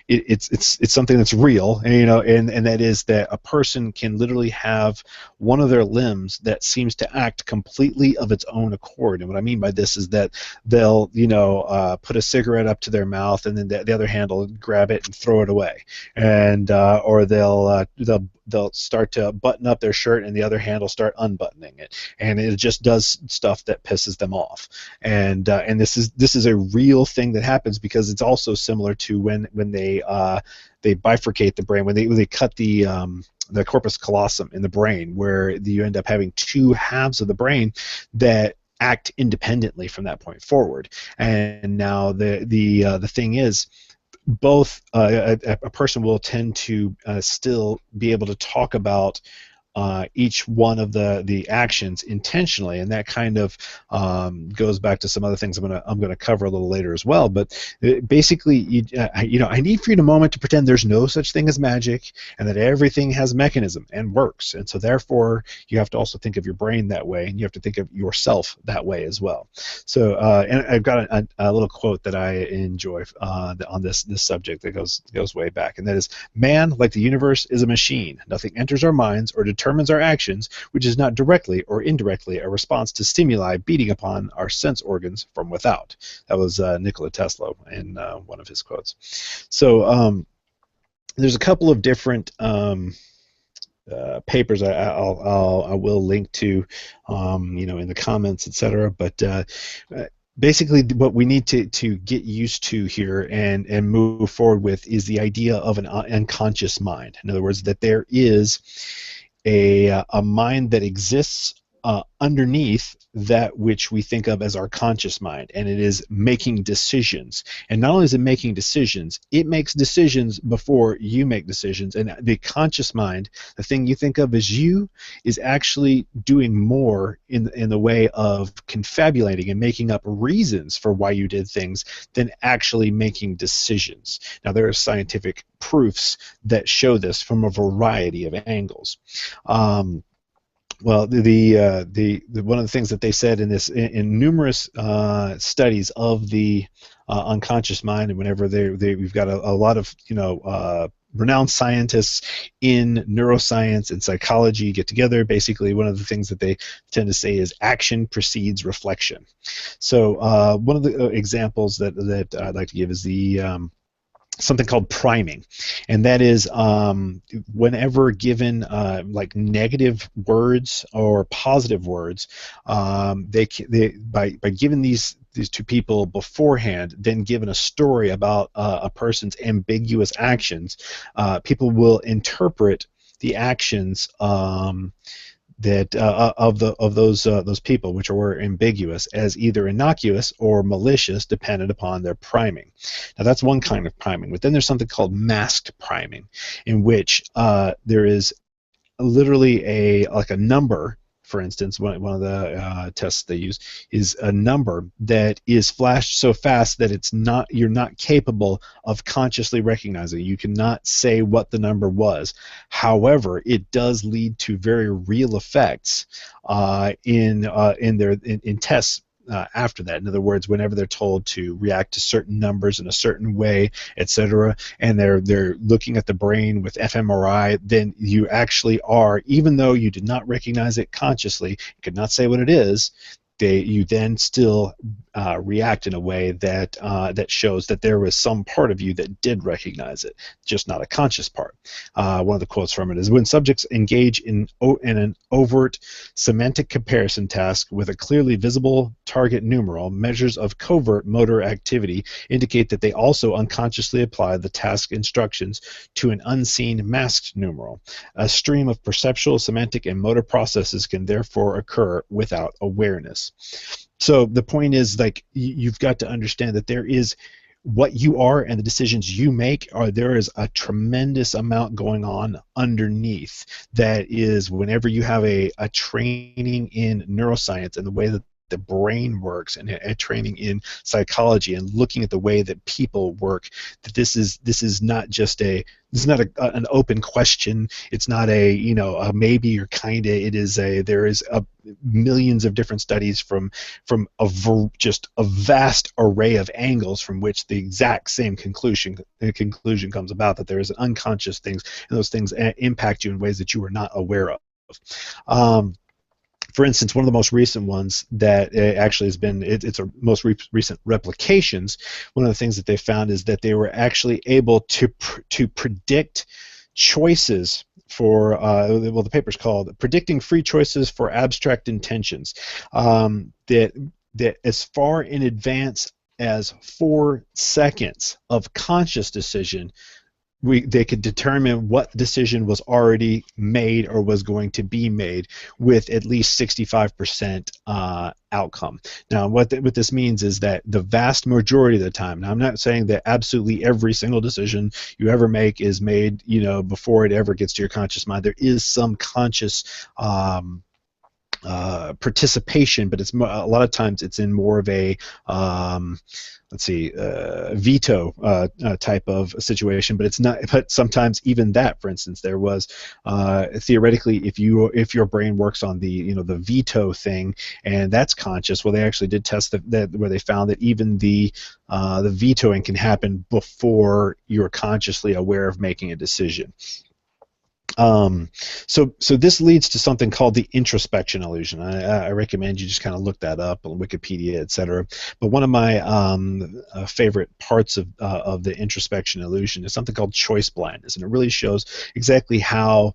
it's something that's real, and that is that a person can literally have one of their limbs that seems to act completely of its own accord. And what I mean by this is that they'll put a cigarette up to their mouth, and then the other hand will grab it and throw it away, and or they'll start to button up their shirt, and the other hand will start unbuttoning it, and it just does stuff that pisses them off. And this is a real thing that happens, because it's also similar to when they bifurcate the brain, when they cut the corpus callosum in the brain, where you end up having two halves of the brain that act independently from that point forward. And now the thing is, both a person will tend to still be able to talk about each one of the actions intentionally, and that kind of goes back to some other things I'm gonna cover a little later as well. But basically, I need for you in a moment to pretend there's no such thing as magic, and that everything has mechanism and works. And so therefore, you have to also think of your brain that way, and you have to think of yourself that way as well. So, and I've got a little quote that I enjoy on this subject that goes way back, and that is, "Man, like the universe, is a machine. Nothing enters our minds or determines our actions which is not directly or indirectly a response to stimuli beating upon our sense organs from without." That was Nikola Tesla in one of his quotes. So there's a couple of different papers I will link to, in the comments, etc. But basically, what we need to get used to here and move forward with is the idea of an unconscious mind. In other words, that there is a mind that exists underneath that which we think of as our conscious mind, and it is making decisions. And not only is it making decisions, it makes decisions before you make decisions. And the conscious mind, the thing you think of as you, is actually doing more in the way of confabulating and making up reasons for why you did things than actually making decisions. Now, there are scientific proofs that show this from a variety of angles. Well, the one of the things that they said in numerous studies of the unconscious mind, and whenever we've got a lot of renowned scientists in neuroscience and psychology get together. Basically, one of the things that they tend to say is action precedes reflection. So one of the examples that I'd like to give is the something called priming, and that is whenever given like negative words or positive words, by giving these two people beforehand, then given a story about a person's ambiguous actions, people will interpret the actions of those people, which were ambiguous, as either innocuous or malicious, dependent upon their priming. Now, that's one kind of priming. But then there's something called masked priming, in which there is literally a number. For instance, one of the tests they use is a number that is flashed so fast that you're not capable of consciously recognizing it. You cannot say what the number was. However, it does lead to very real effects in tests. After that, in other words, whenever they're told to react to certain numbers in a certain way, etc., and they're looking at the brain with fMRI, then you actually are, even though you did not recognize it consciously, you could not say what it is, you then still react in a way that that shows that there was some part of you that did recognize it, just not a conscious part. One of the quotes from it is, when subjects engage in an overt semantic comparison task with a clearly visible target numeral, measures of covert motor activity indicate that they also unconsciously apply the task instructions to an unseen masked numeral. A stream of perceptual, semantic, and motor processes can therefore occur without awareness. So the point is, like, you've got to understand that there is what you are and the decisions you make there is a tremendous amount going on underneath. That is, whenever you have a training in neuroscience and the way that the brain works, and a training in psychology and looking at the way that people work, that this is not just an open question. It's not a maybe or kinda. There is millions of different studies from just a vast array of angles from which the exact same conclusion comes about, that there is unconscious things, and those things impact you in ways that you are not aware of. For instance, one of the most recent ones that actually has been, it's a most recent replications, one of the things that they found is that they were actually able to predict choices for, well, the paper's called Predicting Free Choices for Abstract Intentions, that as far in advance as 4 seconds of conscious decision, they could determine what decision was already made or was going to be made with at least 65% outcome. Now, what this means is that the vast majority of the time, now I'm not saying that absolutely every single decision you ever make is made, before it ever gets to your conscious mind. There is some conscious participation, but it's a lot of times it's in more of a veto type of situation, but it's not. But sometimes even that, for instance, there was theoretically, if your brain works on the the veto thing, and that's conscious. Well, they actually did test that where they found that even the vetoing can happen before you're consciously aware of making a decision. So this leads to something called the introspection illusion. I recommend you just kind of look that up on Wikipedia, etc. But one of my favorite parts of the introspection illusion is something called choice blindness, and it really shows exactly how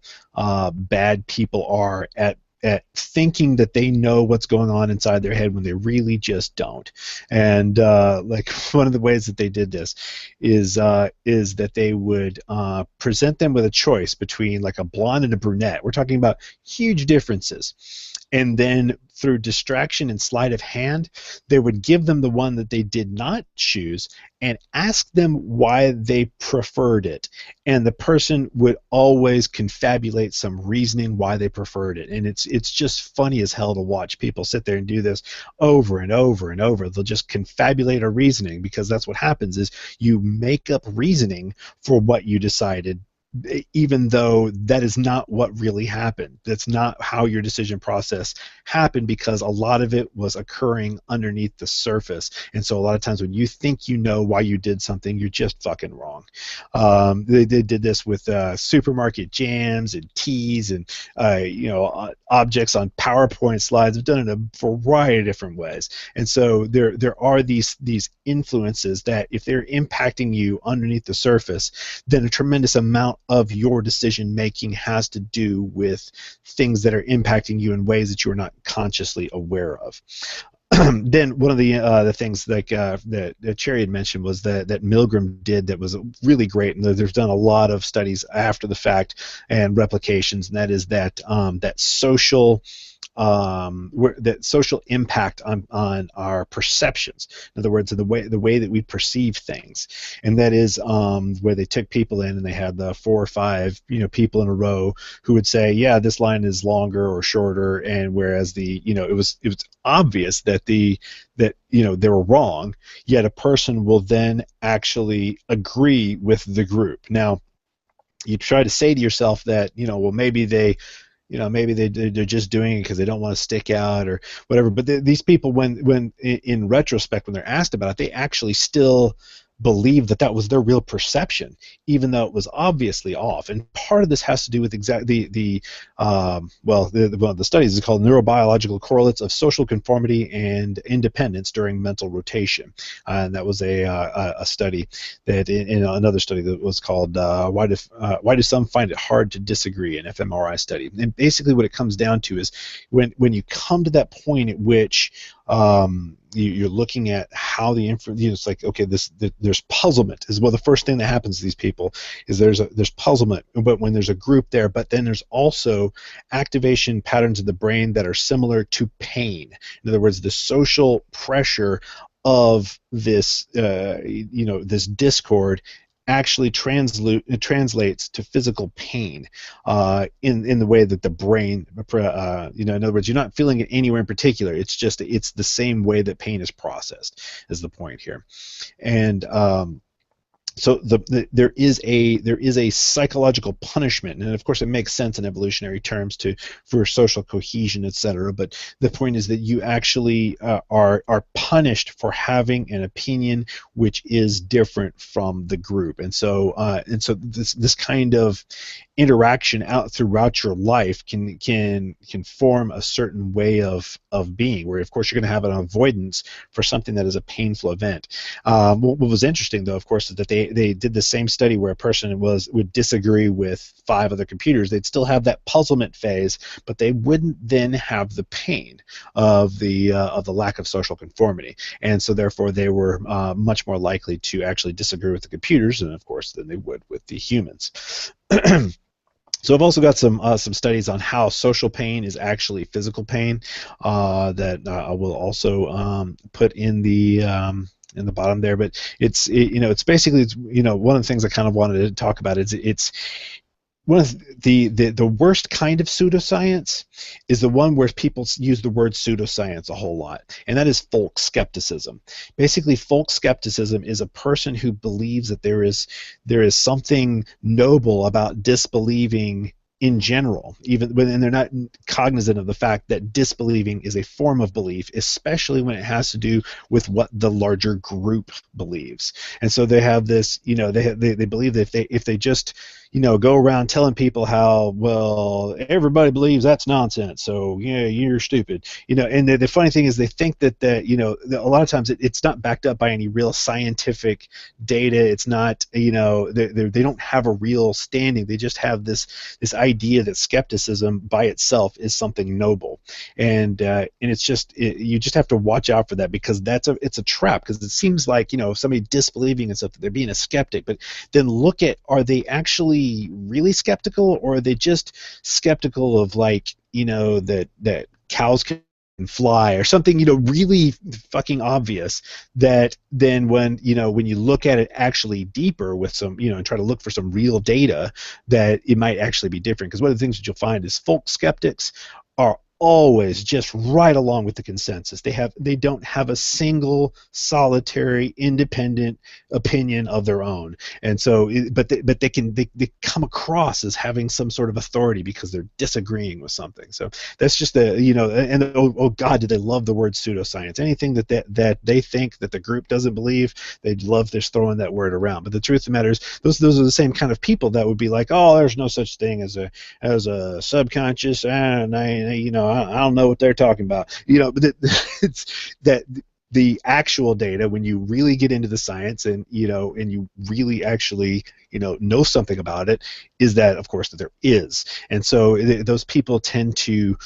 bad people are at thinking that they know what's going on inside their head when they really just don't. And like, one of the ways that they did this is that they would present them with a choice between like a blonde and a brunette. We're talking about huge differences. And then through distraction and sleight of hand, they would give them the one that they did not choose and ask them why they preferred it. And the person would always confabulate some reasoning why they preferred it. And it's just funny as hell to watch people sit there and do this over and over and over. They'll just confabulate a reasoning, because that's what happens is you make up reasoning for what you decided, even though that is not what really happened. That's not how your decision process happened, because a lot of it was occurring underneath the surface. And so a lot of times when you think you know why you did something, you're just fucking wrong. They did this with supermarket jams and teas and objects on PowerPoint slides. They've done it in a variety of different ways. And so there are these influences that, if they're impacting you underneath the surface, then a tremendous amount of your decision making has to do with things that are impacting you in ways that you are not consciously aware of. Then one of the things like that Cherry had mentioned was that Milgram did that was really great, and there's done a lot of studies after the fact and replications, and that is that social that social impact on our perceptions. In other words, the way that we perceive things, and that is where they took people in and they had the 4 or 5 people in a row who would say, yeah, this line is longer or shorter, and whereas it was obvious that they were wrong, yet a person will then actually agree with the group. Now, you try to say to yourself that well, maybe they're just doing it because they don't want to stick out or whatever. But these people, when in retrospect, when they're asked about it, they actually still believe that that was their real perception, even though it was obviously off. And part of this has to do with exactly one of the studies is called neurobiological correlates of social conformity and independence during mental rotation, and that was a study that in another study that was called why do some find it hard to disagree, an fMRI study. And basically what it comes down to is when you come to that point at which you're looking at how the it's like, okay, there's puzzlement is, well, the first thing that happens to these people is there's puzzlement, but when there's a group there, but then there's also activation patterns of the brain that are similar to pain. In other words, the social pressure of this this discord actually translates to physical pain in the way that the brain, in other words, you're not feeling it anywhere in particular. It's just it's the same way that pain is processed is the point here, and so there is a psychological punishment, and of course it makes sense in evolutionary terms for social cohesion, etc. But the point is that you actually are punished for having an opinion which is different from the group, and so this kind of interaction out throughout your life can form a certain way of being, where of course you're going to have an avoidance for something that is a painful event. What was interesting, though, of course, is that they did the same study where a person would disagree with 5 other computers. They'd still have that puzzlement phase, but they wouldn't then have the pain of the lack of social conformity, and so therefore they were much more likely to actually disagree with the computers, and of course than they would with the humans. So I've also got some studies on how social pain is actually physical pain that I will also put in the bottom there. But it's basically one of the things I kind of wanted to talk about is it's one of the worst kind of pseudoscience is the one where people use the word pseudoscience a whole lot, and that is folk skepticism. Basically, folk skepticism is a person who believes that there is something noble about disbelieving in general, even when they're not cognizant of the fact that disbelieving is a form of belief, especially when it has to do with what the larger group believes. And so they have this, they believe that if they just go around telling people how, well, everybody believes that's nonsense, so yeah, you're stupid, and the funny thing is they think that a lot of times it's not backed up by any real scientific data. It's not, they don't have a real standing. They just have this idea that skepticism by itself is something noble, and it's just you just have to watch out for that, because it's a trap, because it seems like somebody disbelieving and stuff, that they're being a skeptic, but then look at, are they actually really skeptical, or are they just skeptical of, like, that cows can fly or something, really fucking obvious, that then when you look at it actually deeper with some, and try to look for some real data, that it might actually be different. Because one of the things that you'll find is folk skeptics are always just right along with the consensus. They don't have a single solitary independent opinion of their own, and so but they come across as having some sort of authority because they're disagreeing with something. So that's just and oh god, do they love the word pseudoscience. Anything that they think that the group doesn't believe, they love just throwing that word around. But the truth of the matter is, those are the same kind of people that would be like, oh, there's no such thing as a subconscious, and I don't know what they're talking about. But it's that the actual data, when you really get into the science and you really actually know something about it, is that, of course, that there is. And so those people tend to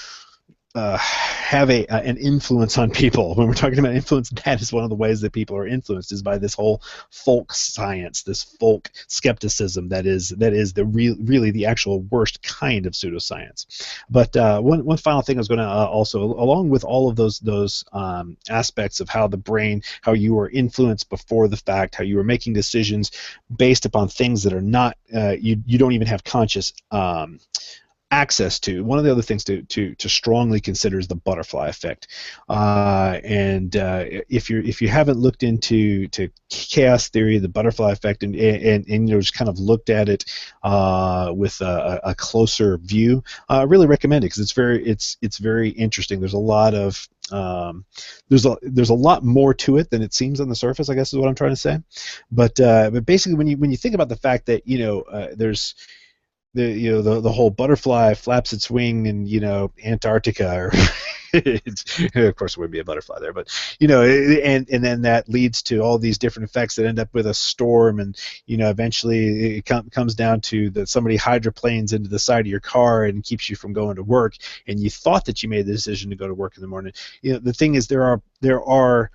have an influence on people. When we're talking about influence, that is one of the ways that people are influenced, is by this whole folk science, this folk skepticism that is really the actual worst kind of pseudoscience. But one final thing I was going to also, along with all of those aspects of how the brain, how you are influenced before the fact, how you are making decisions based upon things that are not you don't even have conscious access to. One of the other things to strongly consider is the butterfly effect. If you haven't looked into chaos theory, the butterfly effect, and just kind of looked at it with a closer view, I really recommend it because it's very interesting. There's a lot of there's a lot more to it than it seems on the surface, I guess is what I'm trying to say. But basically, when you think about the fact that there's the whole butterfly flaps its wing in Antarctica, or of course it would be a butterfly there, but and then that leads to all these different effects that end up with a storm, and eventually it comes down to that somebody hydroplanes into the side of your car and keeps you from going to work, and you thought that you made the decision to go to work in the morning. The thing is, there are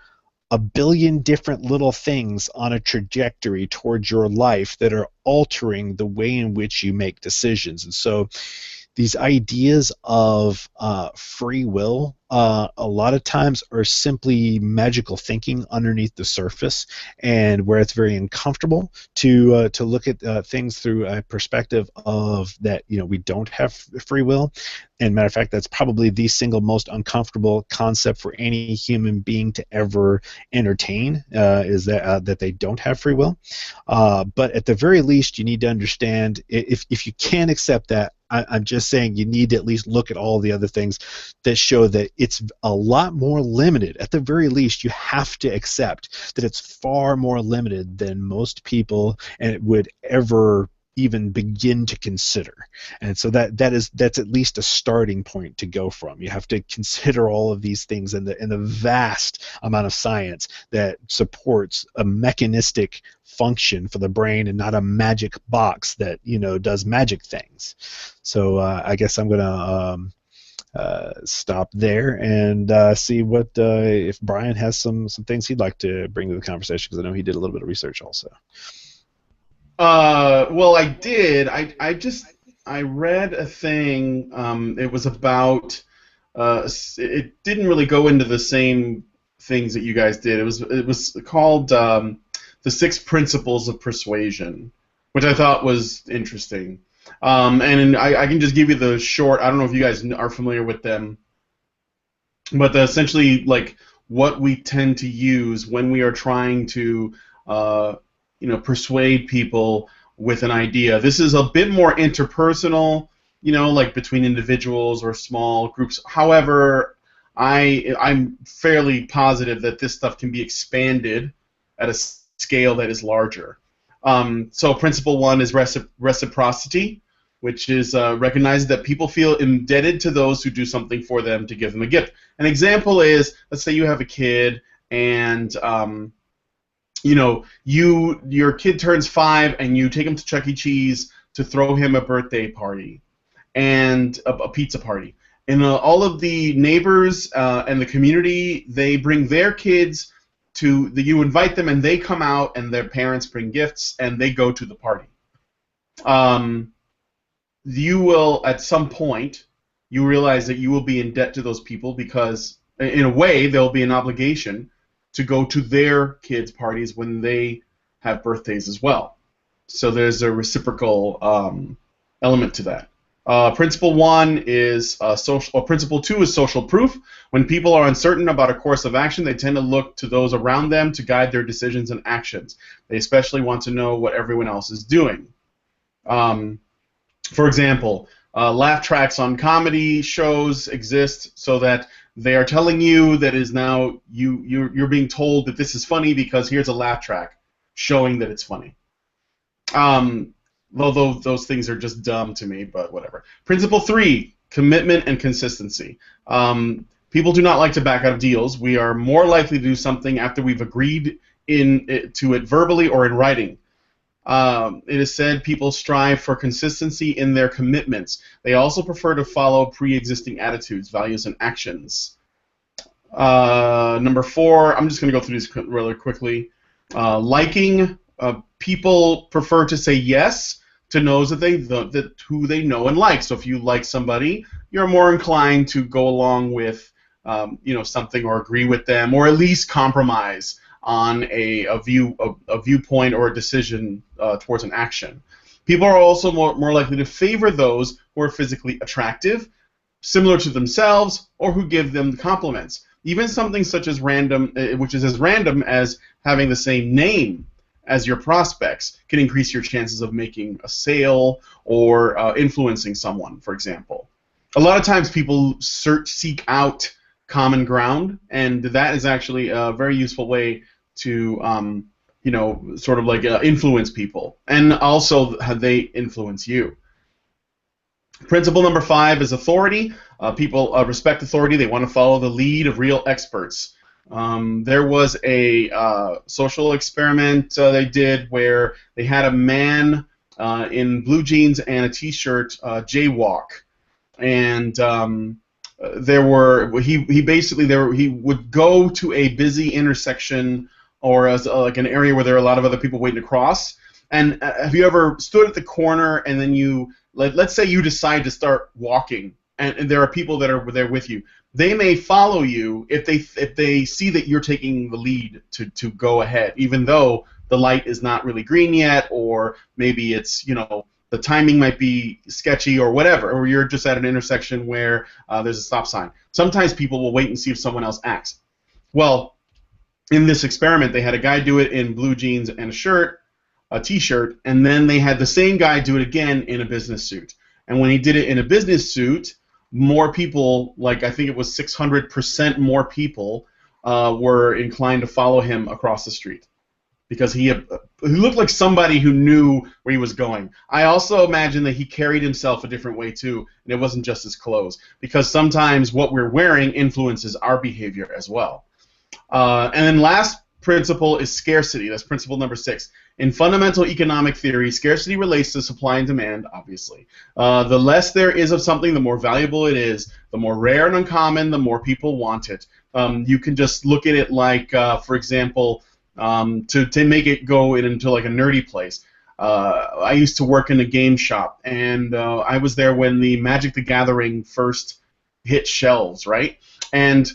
a billion different little things on a trajectory towards your life that are altering the way in which you make decisions. And so these ideas of free will a lot of times are simply magical thinking underneath the surface, and where it's very uncomfortable to look at things through a perspective of that we don't have free will. And matter of fact, that's probably the single most uncomfortable concept for any human being to ever entertain, is that they don't have free will. But at the very least, you need to understand, if you can't accept that, I'm just saying you need to at least look at all the other things that show that it's a lot more limited. At the very least, you have to accept that it's far more limited than most people and it would ever even begin to consider. And so that's at least a starting point to go from. You have to consider all of these things and the vast amount of science that supports a mechanistic function for the brain and not a magic box that does magic things. So I guess I'm gonna stop there and see what if Brian has some things he'd like to bring to the conversation, because I know he did a little bit of research also. Well, I did. I read a thing. It was about. It didn't really go into the same things that you guys did. It was called the 6 Principles of Persuasion, which I thought was interesting. And I can just give you the short. I don't know if you guys are familiar with them, but essentially like what we tend to use when we are trying to persuade people with an idea. This is a bit more interpersonal, like between individuals or small groups. However, I'm fairly positive that this stuff can be expanded at a scale that is larger. So principle 1 is reciprocity, which is recognize that people feel indebted to those who do something for them to give them a gift. An example is, let's say you have a kid and your kid turns 5 and you take him to Chuck E. Cheese to throw him a birthday party and a pizza party. And all of the neighbors and the community, they bring their kids you invite them and they come out and their parents bring gifts and they go to the party. You will, at some point, you realize that you will be in debt to those people because, in a way, there'll be an obligation to go to their kids' parties when they have birthdays as well. So there's a reciprocal element to that. Principle 1 is Principle 2 is social proof. When people are uncertain about a course of action, they tend to look to those around them to guide their decisions and actions. They especially want to know what everyone else is doing. For example, laugh tracks on comedy shows exist so that they are telling you that is now you're being told that this is funny because here's a laugh track showing that it's funny. Although those things are just dumb to me, but whatever. Principle 3, commitment and consistency. People do not like to back out of deals. We are more likely to do something after we've agreed to it verbally or in writing. It is said people strive for consistency in their commitments. They also prefer to follow pre-existing attitudes, values, and actions. Number 4, I'm just going to go through these really quickly. Liking. People prefer to say yes to those who they know and like. So if you like somebody, you're more inclined to go along with something or agree with them or at least compromise on a viewpoint or a decision towards an action. People are also more likely to favor those who are physically attractive, similar to themselves, or who give them compliments. Even something such as random, which is as random as having the same name as your prospects, can increase your chances of making a sale or influencing someone, for example. A lot of times people seek out common ground, and that is actually a very useful way to sort of like influence people, and also how they influence you. Principle number 5 is authority. People respect authority. They want to follow the lead of real experts. There was a social experiment they did where they had a man in blue jeans and a t-shirt jaywalk, and he would go to a busy intersection or like an area where there are a lot of other people waiting to cross. And have you ever stood at the corner and then let's say you decide to start walking, and there are people that are there with you. They may follow you if they see that you're taking the lead to go ahead, even though the light is not really green yet, or maybe it's the timing might be sketchy or whatever, or you're just at an intersection where there's a stop sign. Sometimes people will wait and see if someone else acts. Well, in this experiment, they had a guy do it in blue jeans and a t-shirt, and then they had the same guy do it again in a business suit. And when he did it in a business suit, more people, like I think it was 600% more people, were inclined to follow him across the street, because he looked like somebody who knew where he was going. I also imagine that he carried himself a different way too, and it wasn't just his clothes, because sometimes what we're wearing influences our behavior as well. And then last principle is scarcity. That's principle number 6. In fundamental economic theory, scarcity relates to supply and demand, obviously. The less there is of something, the more valuable it is. The more rare and uncommon, the more people want it. You can just look at it like, for example, to make it go into like a nerdy place. I used to work in a game shop, and I was there when the Magic the Gathering first hit shelves, right? And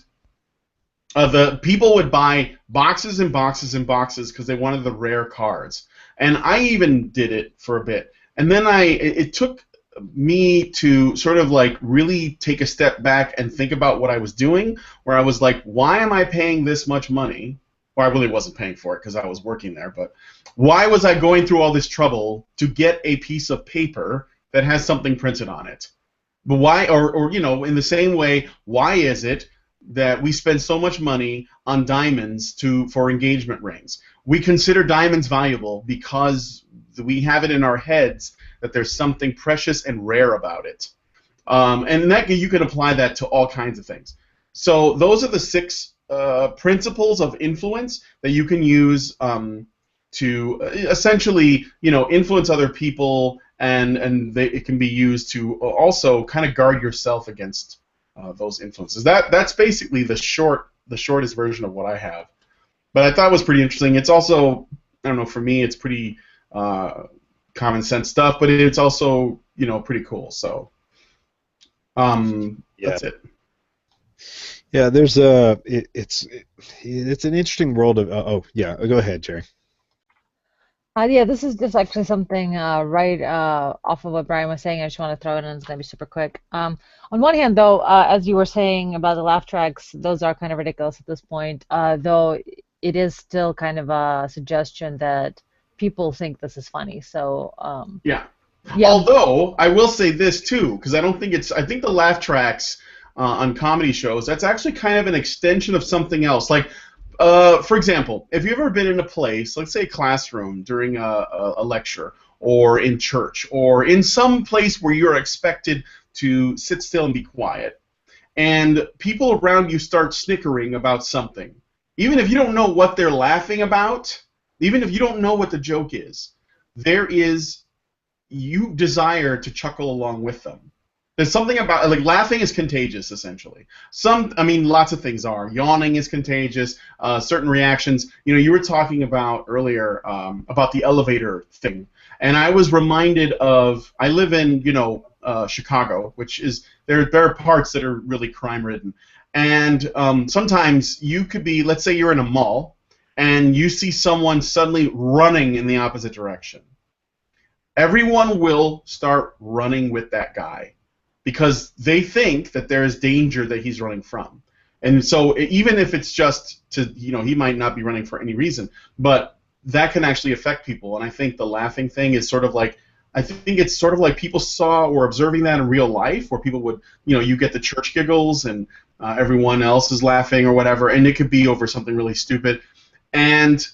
the people would buy boxes and boxes and boxes because they wanted the rare cards. And I even did it for a bit. And then it took me to sort of like really take a step back and think about what I was doing, where I was like, why am I paying this much money? Well, I really wasn't paying for it because I was working there, but why was I going through all this trouble to get a piece of paper that has something printed on it? But why, or in the same way, why is it that we spend so much money on diamonds for engagement rings? We consider diamonds valuable because we have it in our heads that there's something precious and rare about it. And that you can apply that to all kinds of things. So those are the 6 principles of influence that you can use to essentially, influence other people, and it can be used to also kind of guard yourself against those influences. That's basically the shortest version of what I have. But I thought it was pretty interesting. It's also, I don't know, for me, it's pretty common sense stuff, but it's also, pretty cool. So that's it. Yeah, there's it's an interesting world of go ahead, Jerry. Yeah, this is just actually something right off of what Brian was saying. I just want to throw it in. It's going to be super quick. On one hand, though, as you were saying about the laugh tracks, those are kind of ridiculous at this point, though it is still kind of a suggestion that people think this is funny. So yeah. Although I will say this too, because I think the laugh tracks on comedy shows, that's actually kind of an extension of something else. Like, for example, if you've ever been in a place, let's say a classroom during a lecture, or in church, or in some place where you're expected to sit still and be quiet, and people around you start snickering about something, even if you don't know what they're laughing about, even if you don't know what the joke is, you desire to chuckle along with them. There's something about, like, laughing is contagious, essentially. Lots of things are. Yawning is contagious. Certain reactions. You were talking about earlier about the elevator thing, and I was reminded of, I live in, Chicago, which is, there are parts that are really crime-ridden. And sometimes you could be, let's say you're in a mall, and you see someone suddenly running in the opposite direction. everyone will start running with that guy because they think that there is danger that he's running from. And so even if it's just to, he might not be running for any reason, but that can actually affect people. And I think the laughing thing is sort of like, I think it's sort of like people saw or observing that in real life, where people would, you get the church giggles and everyone else is laughing or whatever, and it could be over something really stupid. And,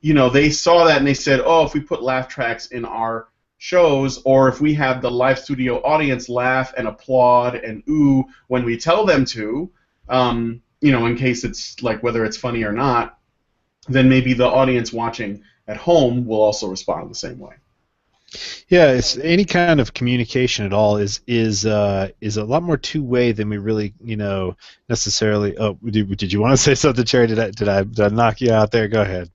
they saw that and they said, oh, if we put laugh tracks in our shows, or if we have the live studio audience laugh and applaud and ooh when we tell them to, in case it's like whether it's funny or not, then maybe the audience watching at home will also respond the same way. Yeah, it's any kind of communication at all is a lot more two-way than we really necessarily. Oh, did you want to say something, Cherry? Did I knock you out there? Go ahead.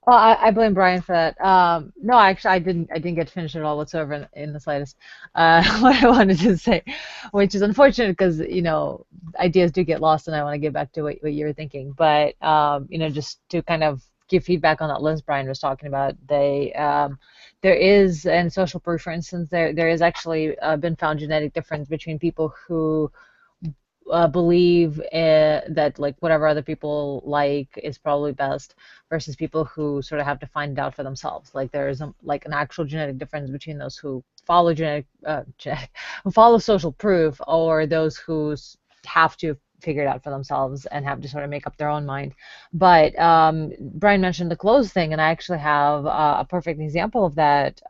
Well, I blame Brian for that. No, actually, I didn't get to finish it all whatsoever in the slightest. What I wanted to say, which is unfortunate because ideas do get lost, and I want to get back to what you were thinking. But just to kind of give feedback on that list Brian was talking about, there is, in social proof, for instance, there is actually been found genetic difference between people who believe that like whatever other people like is probably best versus people who sort of have to find out for themselves. Like there is like an actual genetic difference between those who follow who follow social proof, or those who have to figure it out for themselves and have to sort of make up their own mind. But Brian mentioned the clothes thing, and I actually have a perfect example of that.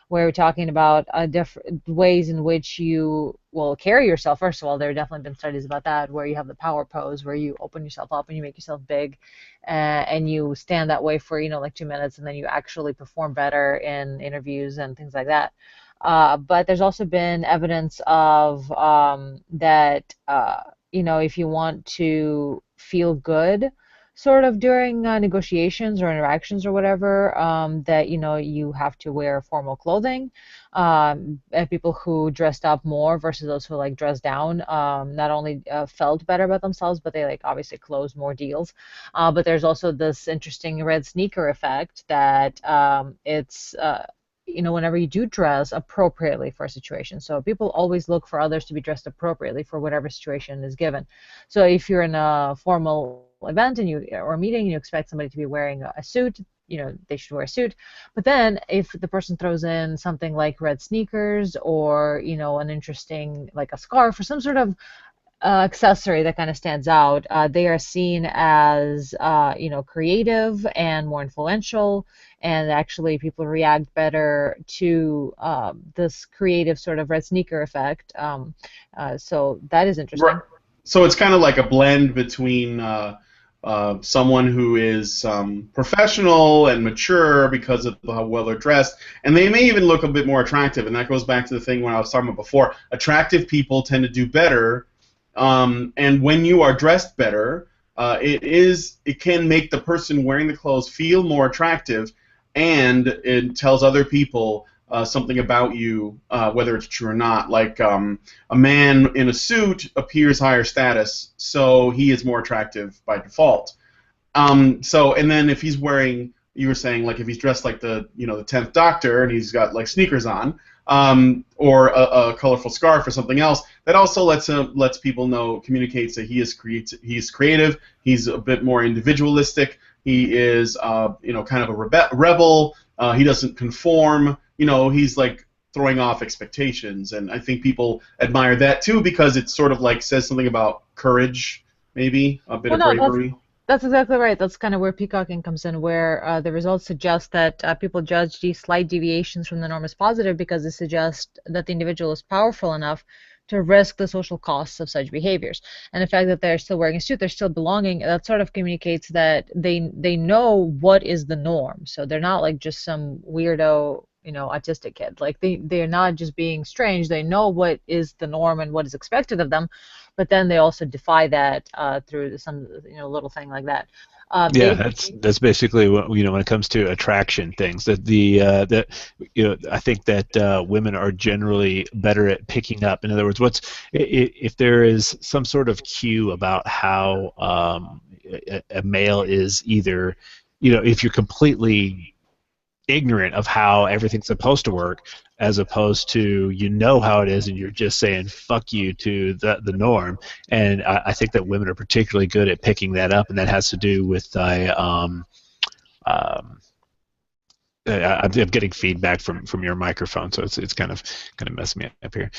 Where we're talking about different ways in which you will carry yourself. First of all, there have definitely been studies about that, where you have the power pose, where you open yourself up and you make yourself big, and you stand that way for like 2 minutes, and then you actually perform better in interviews and things like that. But there's also been evidence of that if you want to feel good sort of during negotiations or interactions or whatever, that you have to wear formal clothing. And people who dressed up more versus those who like dressed down, not only felt better about themselves, but they like obviously closed more deals. But there's also this interesting red sneaker effect that it's whenever you do dress appropriately for a situation. So people always look for others to be dressed appropriately for whatever situation is given. So if you're in a formal event or a meeting and you expect somebody to be wearing a suit, they should wear a suit. But then if the person throws in something like red sneakers or an interesting like a scarf or some sort of accessory that kind of stands out, they are seen as creative and more influential, and actually people react better to this creative sort of red sneaker effect. So that is interesting. Right. So it's kind of like a blend between someone who is professional and mature because of how well they're dressed, and they may even look a bit more attractive, and that goes back to the thing when I was talking about before. Attractive people tend to do better. And when you are dressed better, it can make the person wearing the clothes feel more attractive, and it tells other people something about you, whether it's true or not. Like a man in a suit appears higher status, so he is more attractive by default. And then if he's wearing, you were saying, like if he's dressed like the 10th Doctor and he's got like sneakers on, or a colorful scarf or something else, that also lets people know, communicates that he's creative, he's a bit more individualistic, he is kind of a rebel, he doesn't conform, he's like throwing off expectations, and I think people admire that too because it sort of like says something about courage, maybe a bit of bravery. That's exactly right. That's kind of where peacocking comes in, where the results suggest that people judge these slight deviations from the norm as positive because they suggest that the individual is powerful enough to risk the social costs of such behaviors. And the fact that they're still wearing a suit, they're still belonging, that sort of communicates that they know what is the norm. So they're not like just some weirdo, autistic kid. Like they're not just being strange. They know what is the norm and what is expected of them. But then they also defy that through some little thing like that. Yeah, that's basically what when it comes to attraction things. That I think that women are generally better at picking up. In other words, if there is some sort of cue about how a male is either, if you're completely ignorant of how everything's supposed to work, as opposed to how it is and you're just saying fuck you to the norm. And I think that women are particularly good at picking that up, and that has to do with um, I'm getting feedback from your microphone, so it's kind of messing me up here.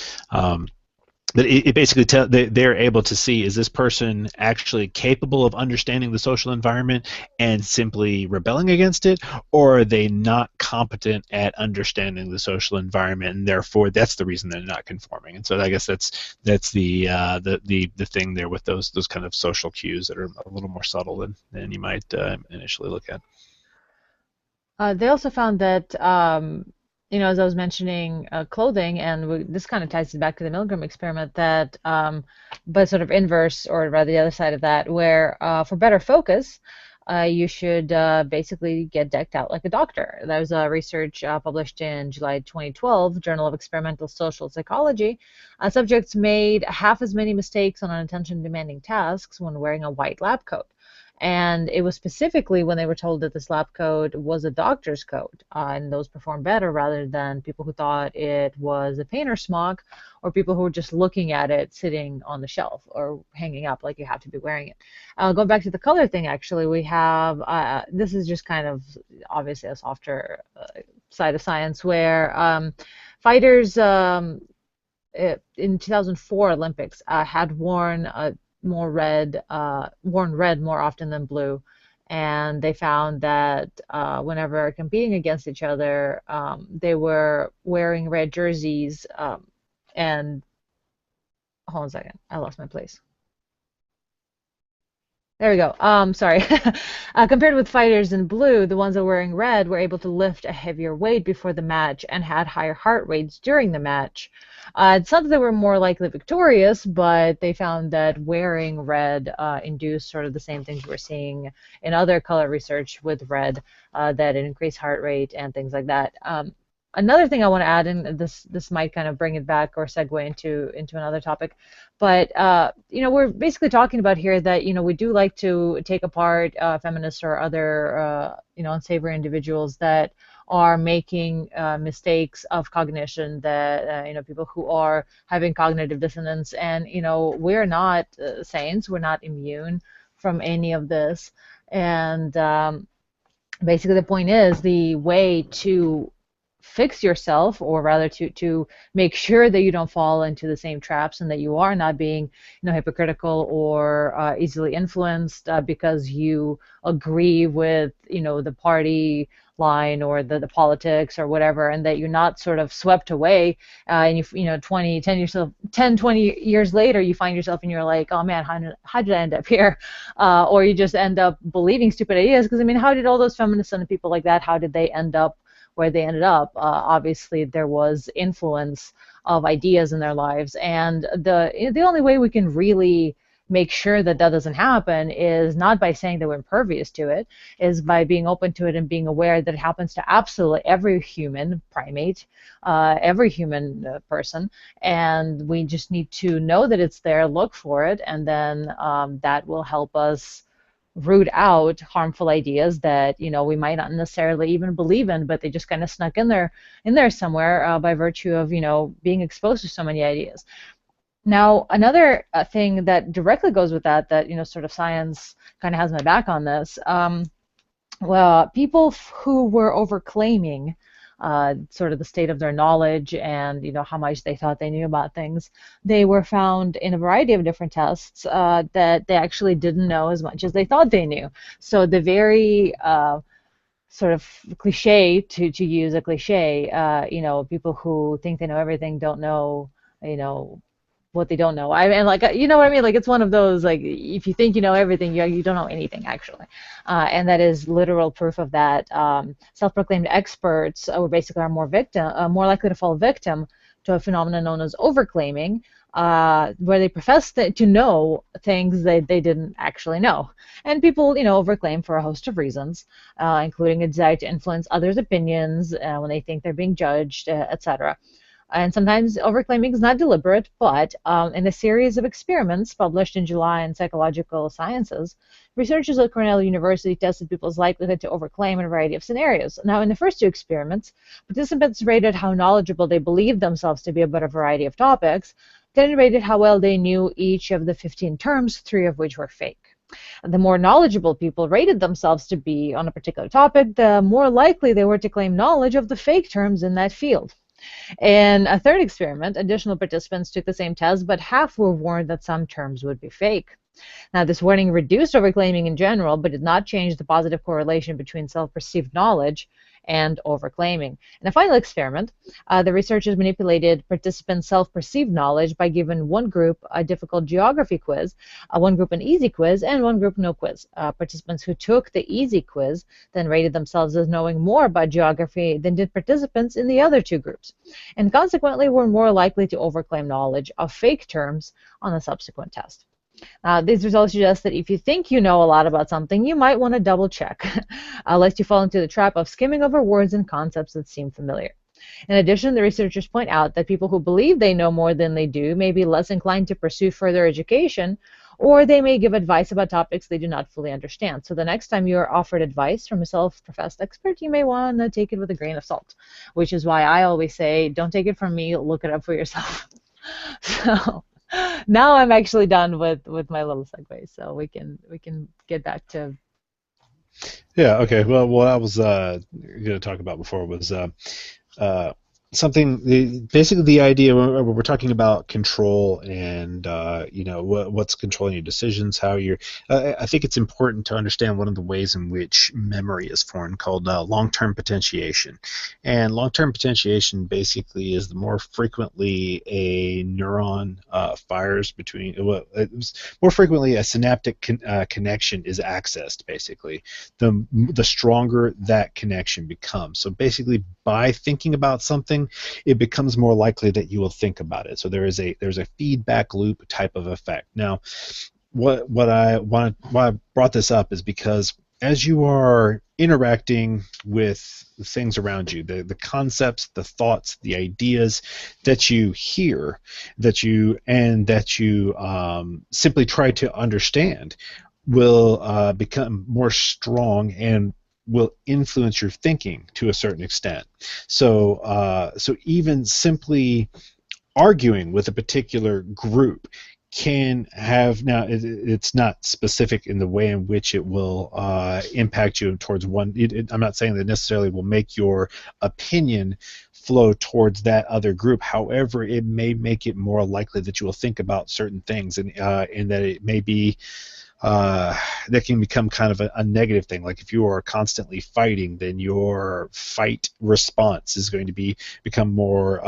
But it basically they're able to see, is this person actually capable of understanding the social environment and simply rebelling against it, or are they not competent at understanding the social environment, and therefore that's the reason they're not conforming. And so I guess that's the thing there with those kind of social cues that are a little more subtle than you might initially look at. They also found that, as I was mentioning clothing, and this kind of ties it back to the Milgram experiment, that, but sort of inverse, or rather the other side of that, where for better focus, you should basically get decked out like a doctor. There was research published in July 2012, Journal of Experimental Social Psychology. Subjects made half as many mistakes on attention-demanding tasks when wearing a white lab coat. And it was specifically when they were told that this lab coat was a doctor's coat, and those performed better rather than people who thought it was a painter's smock, or people who were just looking at it sitting on the shelf or hanging up like you have to be wearing it. Going back to the color thing, actually, we have, this is just kind of obviously a softer side of science, where fighters in 2004 Olympics had worn red more often than blue, and they found that whenever competing against each other, they were wearing red jerseys. And hold on a second, I lost my place. There we go. Sorry. Compared with fighters in blue, the ones that were wearing red were able to lift a heavier weight before the match and had higher heart rates during the match. It's not that they were more likely victorious, but they found that wearing red induced sort of the same things we're seeing in other color research with red, that it increased heart rate and things like that. Another thing I want to add, and this might kind of bring it back or segue into another topic, but we're basically talking about here that we do like to take apart feminists or other unsavory individuals that are making mistakes of cognition, that people who are having cognitive dissonance, and we're not saints, we're not immune from any of this, and basically the point is the way to fix yourself, or rather to make sure that you don't fall into the same traps and that you are not being hypocritical or easily influenced because you agree with the party line or the politics or whatever, and that you're not sort of swept away, and 20 years later you find yourself and you're like, oh man, how did I end up here, or you just end up believing stupid ideas, because how did all those feminists and people like that, how did they end up where they ended up? Obviously, there was influence of ideas in their lives, and the only way we can really make sure that doesn't happen is not by saying that we're impervious to it, is by being open to it and being aware that it happens to absolutely every human primate, every human person, and we just need to know that it's there, look for it, and then that will help us root out harmful ideas that we might not necessarily even believe in, but they just kind of snuck in there somewhere by virtue of being exposed to so many ideas. Now, another thing that directly goes with that sort of science kind of has my back on this. Well, people who were overclaiming sort of the state of their knowledge and how much they thought they knew about things, they were found in a variety of different tests that they actually didn't know as much as they thought they knew. So the very sort of cliche, to use a cliche, people who think they know everything don't know what they don't know. I mean, like, what I mean? Like, it's one of those, like, if you think you know everything, you don't know anything, actually. And that is literal proof of that. Self-proclaimed experts are more likely to fall victim to a phenomenon known as overclaiming, where they profess to know things they didn't actually know. And people, overclaim for a host of reasons, including a desire to influence others' opinions when they think they're being judged, etc. And sometimes overclaiming is not deliberate, but in a series of experiments published in July in Psychological Sciences, researchers at Cornell University tested people's likelihood to overclaim in a variety of scenarios. Now, in the first two experiments, participants rated how knowledgeable they believed themselves to be about a variety of topics, then rated how well they knew each of the 15 terms, 3 of which were fake. The more knowledgeable people rated themselves to be on a particular topic, the more likely they were to claim knowledge of the fake terms in that field. In a third experiment, additional participants took the same test, but half were warned that some terms would be fake. Now, this warning reduced overclaiming in general, but did not change the positive correlation between self-perceived knowledge and overclaiming. In a final experiment, the researchers manipulated participants' self-perceived knowledge by giving one group a difficult geography quiz, one group an easy quiz, and one group no quiz. Participants who took the easy quiz then rated themselves as knowing more about geography than did participants in the other two groups, and consequently were more likely to overclaim knowledge of fake terms on a subsequent test. These results suggest that if you think you know a lot about something, you might want to double check, lest you fall into the trap of skimming over words and concepts that seem familiar. In addition, the researchers point out that people who believe they know more than they do may be less inclined to pursue further education, or they may give advice about topics they do not fully understand. So the next time you are offered advice from a self-professed expert, you may want to take it with a grain of salt, which is why I always say, don't take it from me, look it up for yourself. So now I'm actually done with my little segue, so we can get back to. Yeah. Okay. Well, what I was going to talk about before was something. Basically, the idea when we're talking about control and what's controlling your decisions, how you're. I think it's important to understand one of the ways in which memory is formed, called long-term potentiation. And long-term potentiation basically is the more frequently a neuron fires between. More frequently a synaptic connection is accessed. Basically, the stronger that connection becomes. So basically, by thinking about something, it becomes more likely that you will think about it. So there's a feedback loop type of effect. Now, why I brought this up is because as you are interacting with the things around you, the concepts, the thoughts, the ideas that you hear, that you simply try to understand, will become more strong and will influence your thinking to a certain extent. So even simply arguing with a particular group can have, now it's not specific in the way in which it will impact you towards one. I'm not saying that necessarily will make your opinion flow towards that other group. However, it may make it more likely that you will think about certain things, and that it may be that can become kind of a negative thing. Like if you are constantly fighting, then your fight response is going to become more.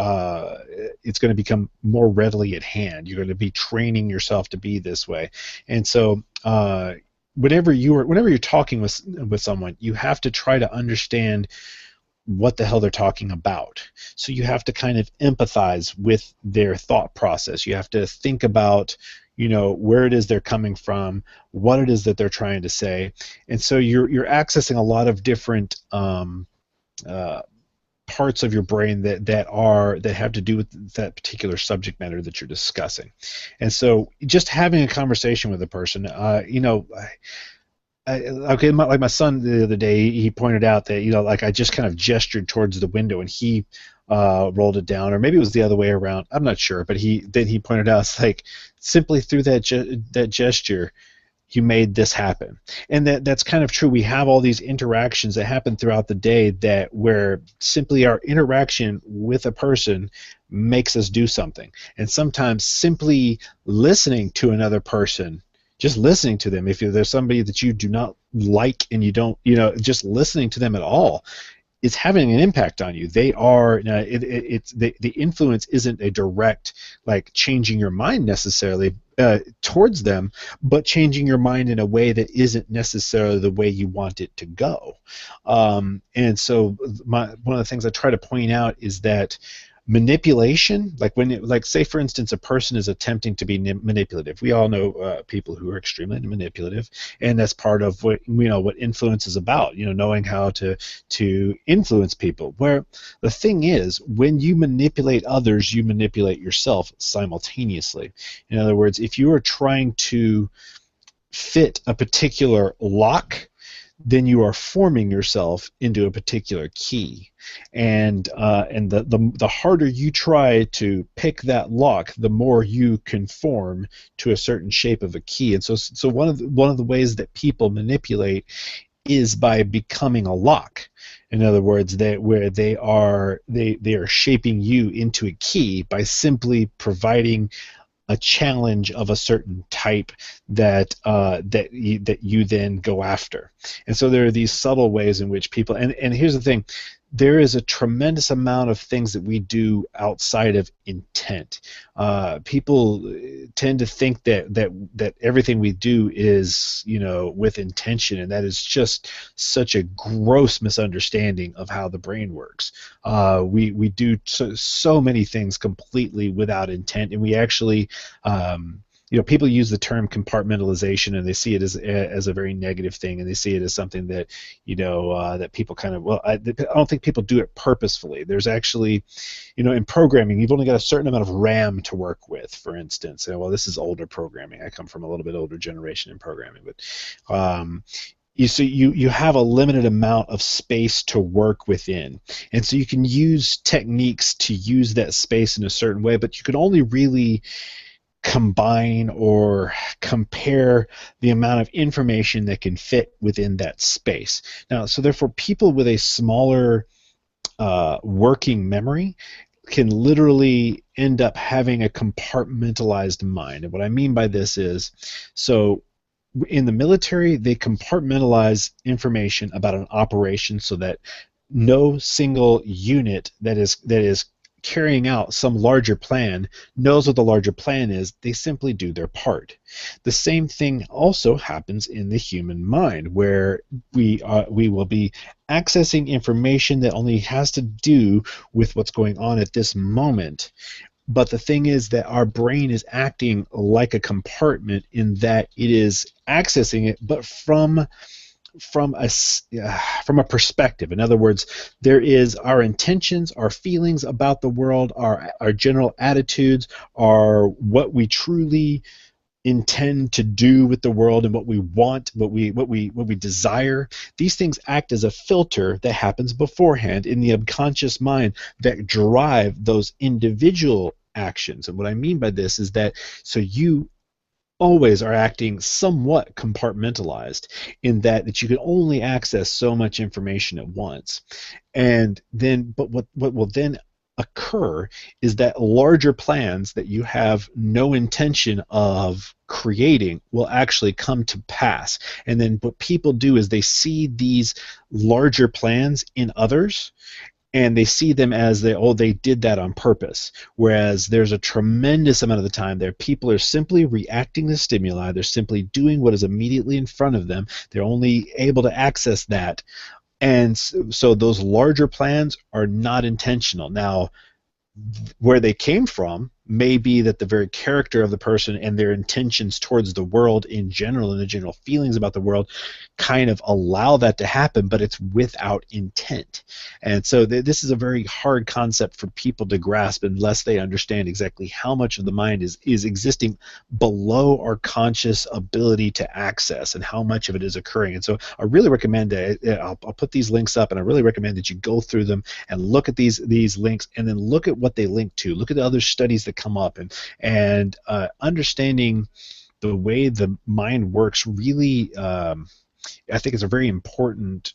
It's going to become more readily at hand. You're going to be training yourself to be this way, and so. Whenever you're talking with someone, you have to try to understand what the hell they're talking about. So you have to kind of empathize with their thought process. You have to think about, where it is they're coming from, what it is that they're trying to say, and so you're accessing a lot of different parts of your brain that have to do with that particular subject matter that you're discussing. And so just having a conversation with a person, like my son the other day, he pointed out that like I just kind of gestured towards the window and he rolled it down, or maybe it was the other way around. I'm not sure, but he pointed out, it's like simply through that gesture, you made this happen. And that's kind of true. We have all these interactions that happen throughout the day where simply our interaction with a person makes us do something. And sometimes simply listening to another person, just listening to them, if there's somebody that you do not like and you don't, just listening to them at all, is having an impact on you. They are, the influence isn't a direct, like, changing your mind necessarily towards them, but changing your mind in a way that isn't necessarily the way you want it to go. And so one of the things I try to point out is that Manipulation, like like say for instance a person is attempting to be manipulative. We all know people who are extremely manipulative, and that's part of what what influence is about, knowing how to influence people. Where the thing is, when you manipulate others, you manipulate yourself simultaneously. In other words, if you are trying to fit a particular lock, then you are forming yourself into a particular key, and the harder you try to pick that lock, the more you conform to a certain shape of a key. And so one of the ways that people manipulate is by becoming a lock. In other words, where they are shaping you into a key by simply providing a challenge of a certain type that you then go after. And so there are these subtle ways in which people, and here's the thing, there is a tremendous amount of things that we do outside of intent. People tend to think that everything we do is with intention, and that is just such a gross misunderstanding of how the brain works. We do so many things completely without intent, and we actually people use the term compartmentalization, and they see it as a very negative thing, and they see it as something that that people kind of, I don't think people do it purposefully. There's actually, in programming, you've only got a certain amount of RAM to work with, for instance. And, well, this is older programming. I come from a little bit older generation in programming, but you have a limited amount of space to work within, and so you can use techniques to use that space in a certain way, but you can only really combine or compare the amount of information that can fit within that space. Now, so therefore, people with a smaller working memory can literally end up having a compartmentalized mind. And what I mean by this is, so in the military, they compartmentalize information about an operation so that no single unit that is carrying out some larger plan knows what the larger plan is. They simply do their part. The same thing also happens in the human mind, where we will be accessing information that only has to do with what's going on at this moment. But the thing is that our brain is acting like a compartment in that it is accessing it, but from a perspective. In other words, there is our intentions, our feelings about the world, our general attitudes, are what we truly intend to do with the world, and what we want, what we desire. These things act as a filter that happens beforehand in the unconscious mind that drive those individual actions. And what I mean by this is that, so you always are acting somewhat compartmentalized in that you can only access so much information at once. And then, but what will then occur is that larger plans that you have no intention of creating will actually come to pass. And then what people do is they see these larger plans in others, and they see them as they did that on purpose. Whereas there's a tremendous amount of the time there, people are simply reacting to stimuli. They're simply doing what is immediately in front of them. They're only able to access that. And so those larger plans are not intentional. Now, where they came from may be that the very character of the person and their intentions towards the world in general, and the general feelings about the world, kind of allow that to happen, but it's without intent. And so this is a very hard concept for people to grasp unless they understand exactly how much of the mind is existing below our conscious ability to access, and how much of it is occurring. And so I really recommend that I'll put these links up, and I really recommend that you go through them and look at these links, and then look at what they link to. Look at the other studies that come up, and understanding the way the mind works really, I think, is a very important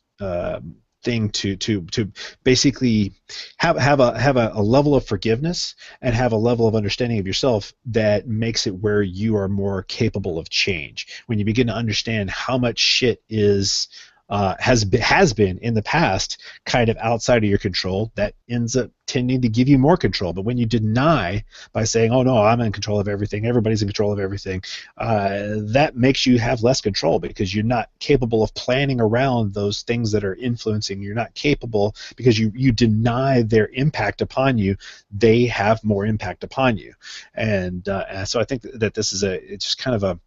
thing to basically have a level of forgiveness and have a level of understanding of yourself that makes it where you are more capable of change. When you begin to understand how much shit is has been in the past kind of outside of your control, that ends up tending to give you more control. But when you deny by saying, "Oh no, I'm in control of everything. Everybody's in control of everything," that makes you have less control because you're not capable of planning around those things that are influencing. You're not capable because you deny their impact upon you. They have more impact upon you, and so I think that this is it's just kind of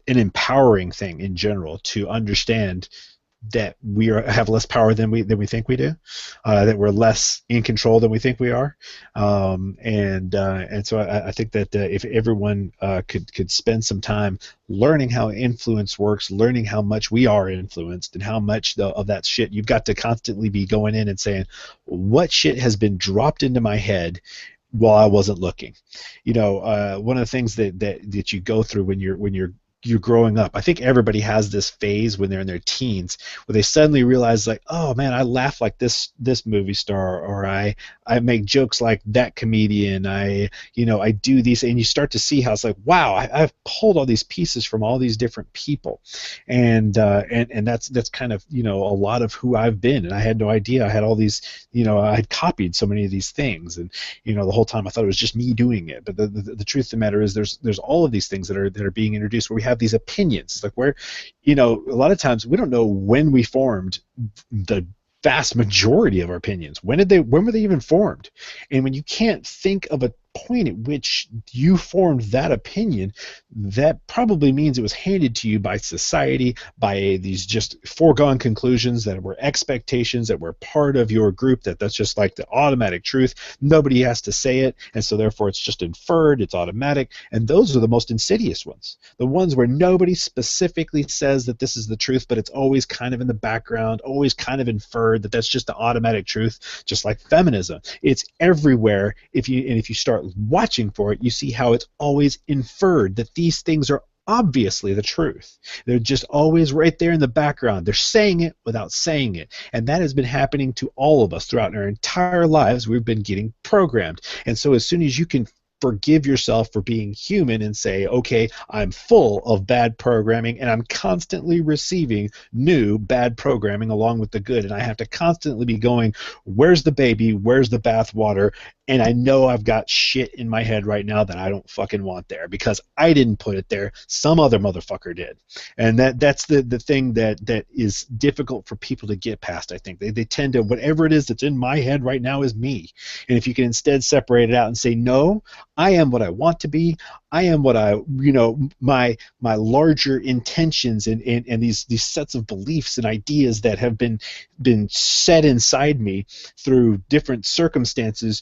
an empowering thing in general to understand that have less power than we think we do, that we're less in control than we think we are, and so I think that if everyone could spend some time learning how influence works, learning how much we are influenced, and how much of that shit you've got to constantly be going in and saying, what shit has been dropped into my head while I wasn't looking. One of the things that you go through when you're growing up. I think everybody has this phase when they're in their teens where they suddenly realize, like, oh man, I laugh like this movie star, or I make jokes like that comedian. I do these, and you start to see how it's like, wow, I've pulled all these pieces from all these different people, and that's kind of a lot of who I've been, and I had no idea I had all these. I had copied so many of these things, and the whole time I thought it was just me doing it. But the truth of the matter is, there's all of these things that are being introduced where we have these opinions. It's like, where a lot of times we don't know when we formed the vast majority of our opinions. When were they even formed? And when you can't think of a point at which you formed that opinion, that probably means it was handed to you by society, by these just foregone conclusions that were expectations that were part of your group, that's just like the automatic truth. Nobody has to say it, and so therefore it's just inferred, it's automatic. And those are the most insidious ones, the ones where nobody specifically says that this is the truth, but it's always kind of in the background, always kind of inferred that that's just the automatic truth. Just like feminism, it's everywhere. If you start watching for it, you see how it's always inferred that these things are obviously the truth. They're just always right there in the background. They're saying it without saying it. And that has been happening to all of us throughout our entire lives. We've been getting programmed. And so as soon as you can forgive yourself for being human and say, okay, I'm full of bad programming and I'm constantly receiving new bad programming along with the good, and I have to constantly be going, where's the baby, where's the bathwater, and I know I've got shit in my head right now that I don't fucking want there because I didn't put it there, some other motherfucker did. And that's the thing that is difficult for people to get past. I think they tend to, whatever it is that's in my head right now is me. And if you can instead separate it out and say, no, I am what I want to be. I am what my larger intentions and these sets of beliefs and ideas that have been set inside me through different circumstances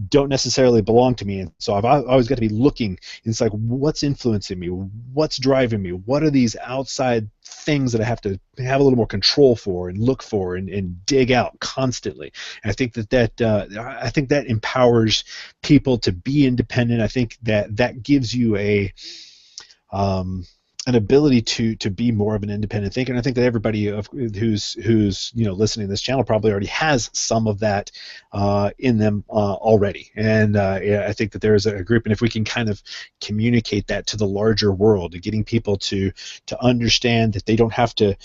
don't necessarily belong to me. And so I've always got to be looking. It's like, what's influencing me? What's driving me? What are these outside things that I have to have a little more control for and look for and dig out constantly? And I think that empowers people to be independent. I think that gives you an ability to be more of an independent thinker. And I think that everybody who's listening to this channel probably already has some of that in them already. And I think that there is a group, and if we can kind of communicate that to the larger world, getting people to understand that they don't have to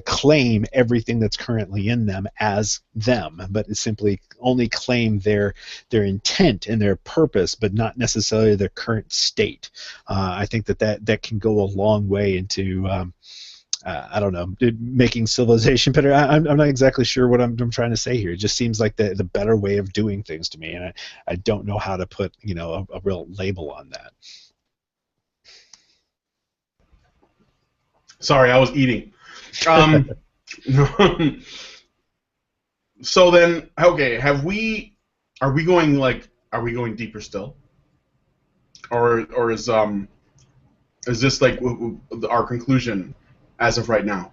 claim everything that's currently in them as them, but simply only claim their intent and their purpose, but not necessarily their current state. I think that can go a long way into I don't know, making civilization better. I'm not exactly sure what I'm trying to say here. It just seems like the better way of doing things to me, and I don't know how to put a real label on that. Sorry, I was eating. So then, okay, are we going deeper still, or is this like our conclusion as of right now?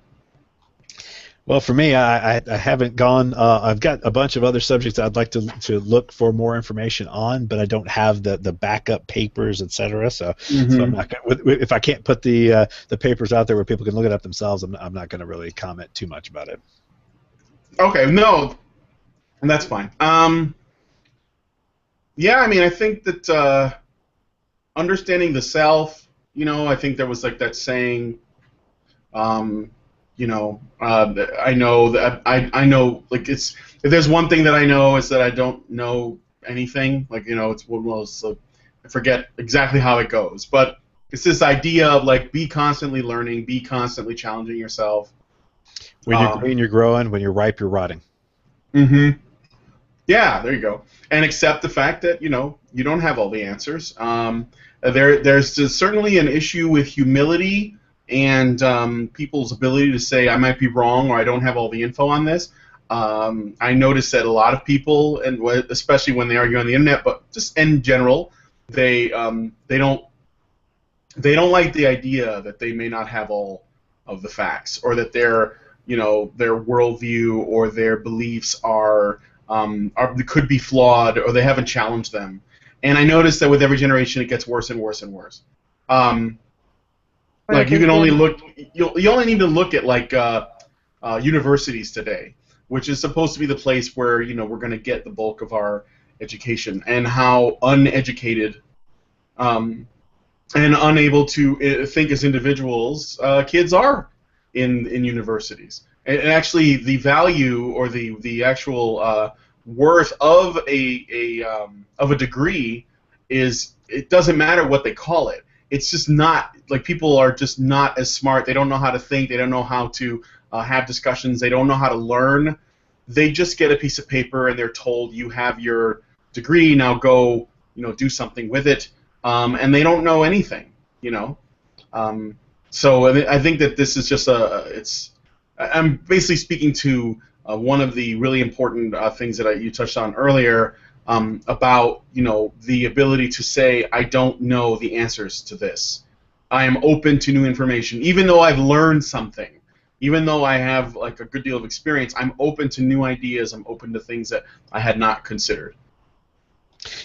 Well, for me, I haven't gone. I've got a bunch of other subjects I'd like to look for more information on, but I don't have the backup papers, etc. So I'm not if I can't put the papers out there where people can look it up themselves, I'm not going to really comment too much about it. Okay, no, and that's fine. Yeah, I mean, I think that understanding the self, I think there was like that saying, I know that I know, like, it's, if there's one thing that I know, is that I don't know anything. Like, it's one of those, I forget exactly how it goes, but it's this idea of, like, be constantly learning, be constantly challenging yourself. When you're green, you're growing. When you're ripe, you're rotting. Mm-hmm. Yeah, there you go. And accept the fact that you don't have all the answers. There's certainly an issue with humility and people's ability to say, I might be wrong, or I don't have all the info on this. I notice that a lot of people, and especially when they argue on the internet, but just in general, they don't like the idea that they may not have all of the facts, or that their worldview or their beliefs could be flawed, or they haven't challenged them. And I notice that with every generation, it gets worse and worse and worse. Right, Like, you there's can only been look, you only need to look at, like, universities today, which is supposed to be the place where we're going to get the bulk of our education, and how uneducated and unable to think as individuals kids are in universities. And actually, the value, or the actual worth of a degree is, it doesn't matter what they call it. It's just not, like, people are just not as smart. They don't know how to think. They don't know how to have discussions. They don't know how to learn. They just get a piece of paper and they're told, you have your degree, now go do something with it. And they don't know anything, you know. So I think that this is just I'm basically speaking to one of the really important things that you touched on earlier, about the ability to say, I don't know the answers to this. I am open to new information, even though I've learned something. Even though I have, like, a good deal of experience, I'm open to new ideas. I'm open to things that I had not considered.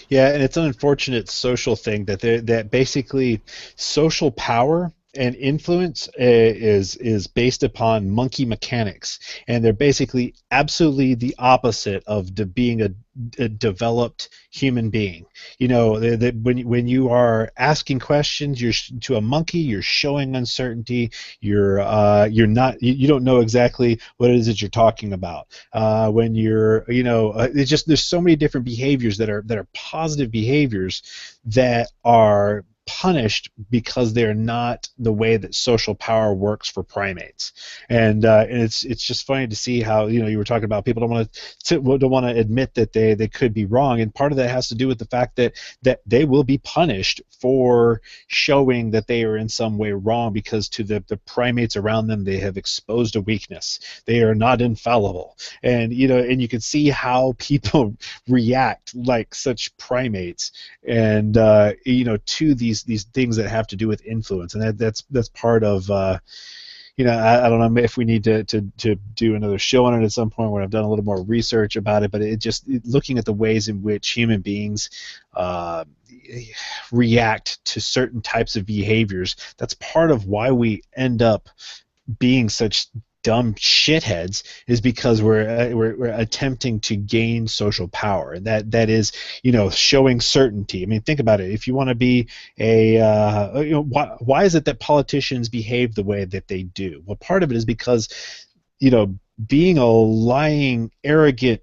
Yeah, and it's an unfortunate social thing that basically social power and influence is based upon monkey mechanics, and they're basically absolutely the opposite of being a developed human being. When you are asking questions, to a monkey, you're showing uncertainty. You're not, you don't know exactly what it is that you're talking about. When you're, it's just, there's so many different behaviors that are positive behaviors that are punished because they're not the way that social power works for primates. And it's just funny to see how, you were talking about people don't want to admit that they could be wrong, and part of that has to do with the fact that they will be punished for showing that they are in some way wrong, because to the primates around them, they have exposed a weakness. They are not infallible. And you can see how people react like such primates, and to these things that have to do with influence. And that's part of I don't know if we need to do another show on it at some point, when I've done a little more research about it, but looking at the ways in which human beings react to certain types of behaviors, that's part of why we end up being such dumb shitheads, is because we're attempting to gain social power, and that is showing certainty. I mean, think about it. If you want to be why is it that politicians behave the way that they do? Well, part of it is because being a lying, arrogant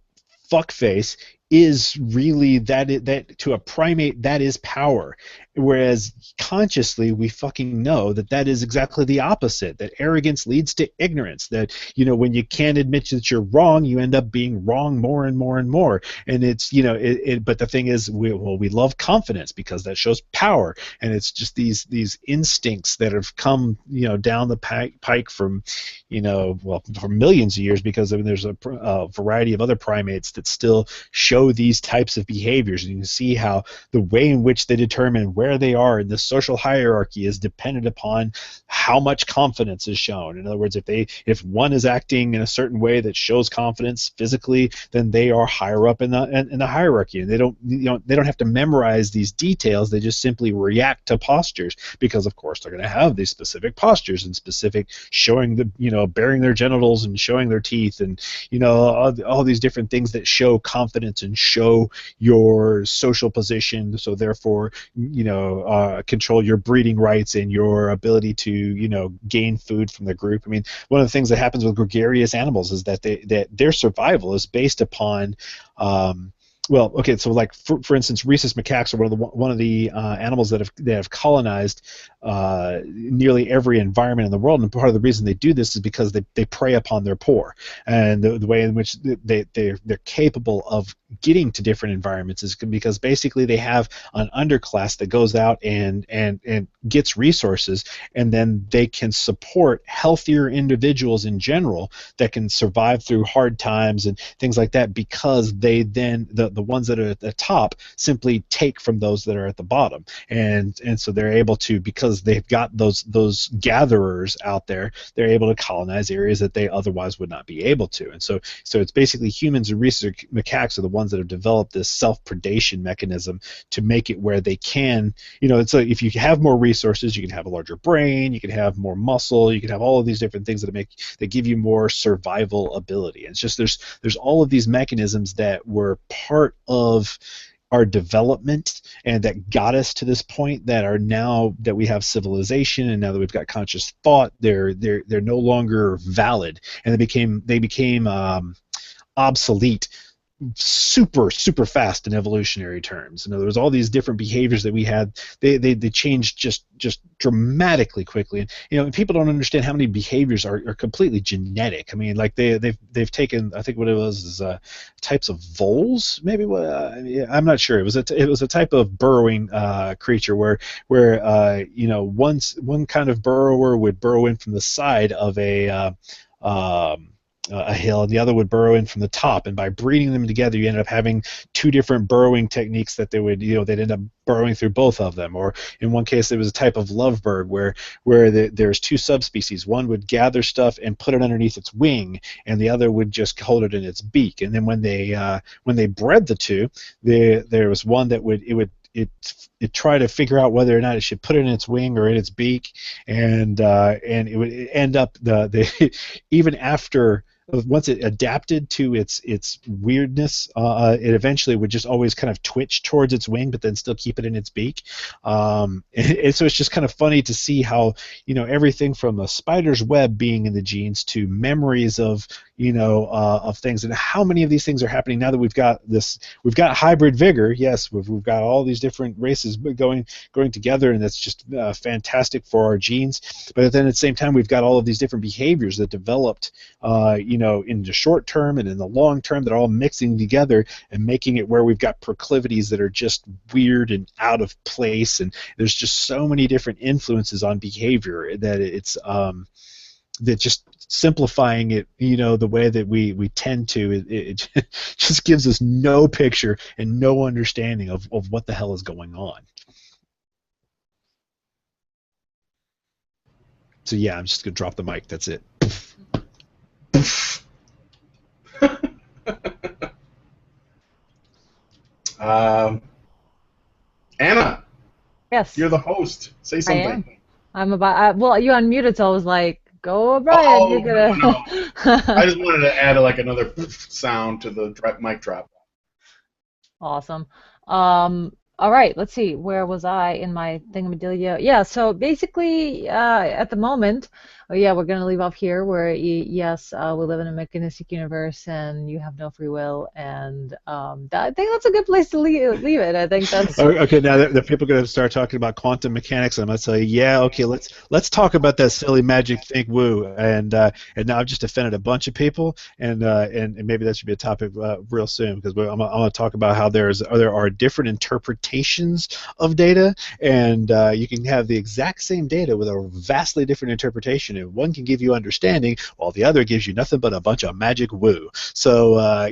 fuckface is really that to a primate, that is power. Whereas consciously, we fucking know that is exactly the opposite, that arrogance leads to ignorance, that when you can't admit that you're wrong, you end up being wrong more and more and more. And it's but the thing is, we love confidence because that shows power, and it's just these instincts that have come down the pike from for millions of years, because there's a variety of other primates that still show these types of behaviors. And you can see how the way in which they determine where they are in the social hierarchy is dependent upon how much confidence is shown. In other words, if one is acting in a certain way that shows confidence physically, then they are higher up in the hierarchy, and they don't have to memorize these details. They just simply react to postures, because of course they're going to have these specific postures and specific showing baring their genitals and showing their teeth, and all these different things that show confidence and show your social position, so therefore, control your breeding rights and your ability to, gain food from the group. I mean, one of the things that happens with gregarious animals is that their survival is based upon well, okay, so like for instance, rhesus macaques are one of the animals that have colonized nearly every environment in the world, and part of the reason they do this is because they prey upon their poor, and the way in which they're capable of getting to different environments is because basically they have an underclass that goes out and gets resources, and then they can support healthier individuals in general that can survive through hard times and things like that, because they then the ones that are at the top simply take from those that are at the bottom, and so they're able to, because they've got those gatherers out there, they're able to colonize areas that they otherwise would not be able to. And so it's basically humans and rhesus macaques are the ones that have developed this self-predation mechanism to make it where they can, it's like if you have more resources, you can have a larger brain, you can have more muscle, you can have all of these different things that give you more survival ability. And it's just there's all of these mechanisms that were part of our development and that got us to this point, that are now that we have civilization and now that we've got conscious thought, they're no longer valid, and they became obsolete super fast in evolutionary terms. In other words, all these different behaviors that we had, they changed just dramatically quickly. And and people don't understand how many behaviors are completely genetic. I mean, like they've taken, I think what it was is types of voles, maybe. Yeah, I'm not sure. It was a type of burrowing creature where one kind of burrower would burrow in from the side of a hill, and the other would burrow in from the top. And by breeding them together, you ended up having two different burrowing techniques that they'd end up burrowing through both of them. Or in one case, there was a type of lovebird where there's two subspecies. One would gather stuff and put it underneath its wing, and the other would just hold it in its beak. And then when they bred the two, there was one that it try to figure out whether or not it should put it in its wing or in its beak, and it would end up even after, once it adapted to its weirdness, it eventually would just always kind of twitch towards its wing, but then still keep it in its beak. And so it's just kind of funny to see how everything from a spider's web being in the genes to memories of of things, and how many of these things are happening now that we've got hybrid vigor. Yes, we've got all these different races going together, and that's just fantastic for our genes. But then at the same time, we've got all of these different behaviors that developed in the short term and in the long term, that are all mixing together and making it where we've got proclivities that are just weird and out of place. And there's just so many different influences on behavior that it's that just simplifying it, the way that we tend to, it just gives us no picture and no understanding of what the hell is going on. So yeah, I'm just gonna drop the mic. That's it. Um, Anna, Yes, you're the host. Say I am. something. I'm about. Well, you unmuted, so I was like, "Go, Brian. You're Oh, no, no. I gonna." just wanted to add like another sound to the mic drop. Awesome. All right, let's see. Where was I in my thingamadelia? Yeah, so basically, at the moment, oh yeah, we're gonna leave off here where yes, we live in a mechanistic universe and you have no free will, and I think that's a good place to leave it. I think that's Okay, now that people are going to start talking about quantum mechanics, I'm going to say, yeah, okay, let's talk about that silly magic think woo, and now I've just offended a bunch of people, and maybe that should be a topic real soon, because I'm going to talk about how there are different interpretations of data, and you can have the exact same data with a vastly different interpretation, and one can give you understanding while the other gives you nothing but a bunch of magic woo. So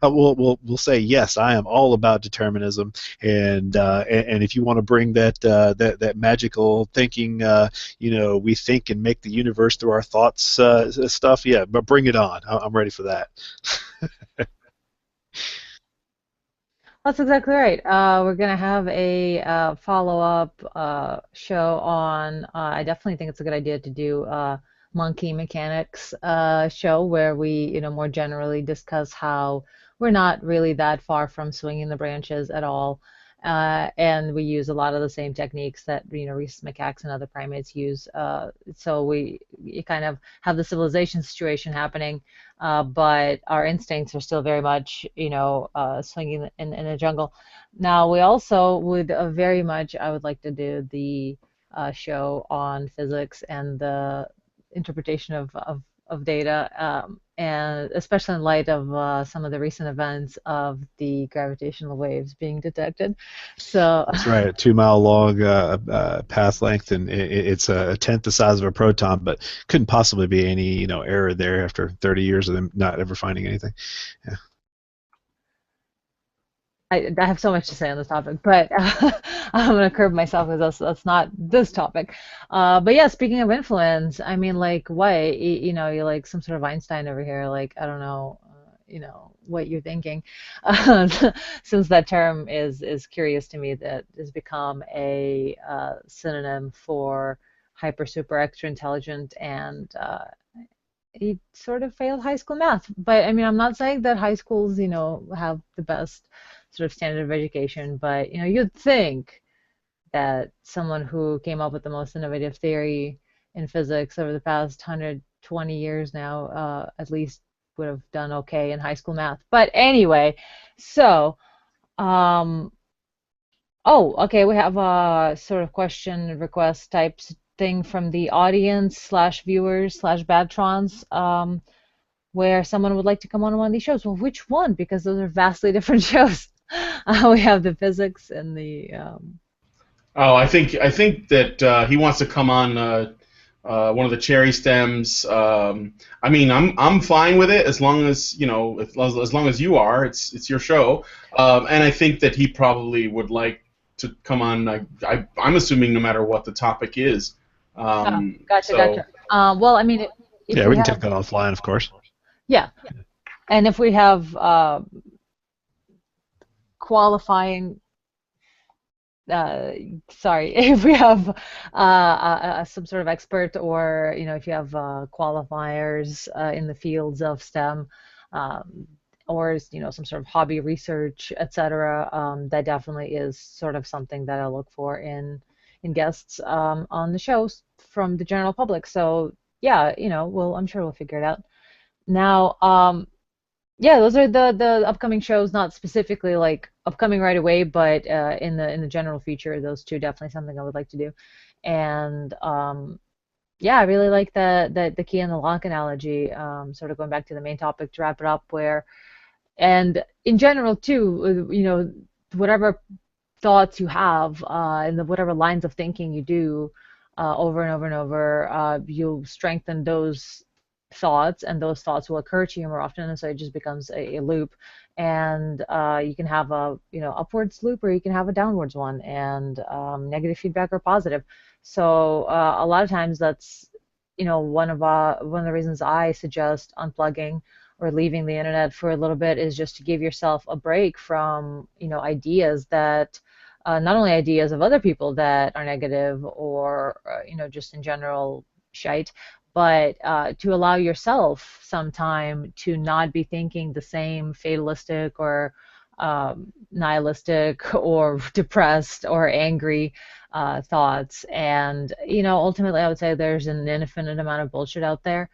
we'll say yes, I am all about determinism, and if you want to bring that magical thinking, we think and make the universe through our thoughts stuff, yeah, but bring it on. I'm ready for that. that's exactly right. We're gonna have a follow-up show on. I definitely think it's a good idea to do monkey mechanics show where we, more generally discuss how we're not really that far from swinging the branches at all. And we use a lot of the same techniques that, rhesus macaques and other primates use. So you kind of have the civilization situation happening, but our instincts are still very much, swinging in a jungle. Now, we also would very much, I would like to do the show on physics and the interpretation of data, and especially in light of some of the recent events of the gravitational waves being detected. So, That's right. A 2 mile long path length, and it's a tenth the size of a proton, but couldn't possibly be any error there after 30 years of them not ever finding anything. Yeah. I have so much to say on this topic, but I'm going to curb myself because that's not this topic. But yeah, speaking of influence, I mean, like, what, you're like some sort of Einstein over here. Like, I don't know, what you're thinking, uh, since that term is curious to me. That has become a synonym for hyper, super, extra intelligent, and he sort of failed high school math. But I mean, I'm not saying that high schools, have the best sort of standard of education, but you'd think that someone who came up with the most innovative theory in physics over the past 120 years now, at least would have done okay in high school math. But anyway, so, um, oh, okay, we have a sort of question request type thing from the audience slash viewers slash Badtrons. Where someone would like to come on one of these shows. Well, which one? Because those are vastly different shows. We have the physics and the Oh, I think that he wants to come on one of the cherry stems. I mean, I'm fine with it as long as as long as you are. It's your show, and I think that he probably would like to come on. I'm assuming no matter what the topic is. oh, gotcha, So gotcha. Well, I mean, if Yeah, we we can take have, that offline, of course. yeah, and if we have qualifying, uh, sorry, if we have some sort of expert, or if you have qualifiers in the fields of STEM, um, or some sort of hobby research, etc., that definitely is sort of something that I look for in guests on the shows from the general public. So yeah, well, I'm sure we'll figure it out. Now, yeah, those are the upcoming shows, not specifically like upcoming right away, but in the general feature, those two definitely something I would like to do. And yeah, I really like the key and the lock analogy. Sort of going back to the main topic to wrap it up, where and in general too, whatever thoughts you have and whatever lines of thinking you do over and over and over, you'll strengthen those thoughts, and those thoughts will occur to you more often, and so it just becomes a loop. And you can have a upwards loop, or you can have a downwards one, and negative feedback or positive. So a lot of times that's one of the reasons I suggest unplugging or leaving the internet for a little bit, is just to give yourself a break from ideas that not only ideas of other people that are negative, or just in general shite, but to allow yourself some time to not be thinking the same fatalistic or nihilistic or depressed or angry thoughts. And ultimately, I would say there's an infinite amount of bullshit out there,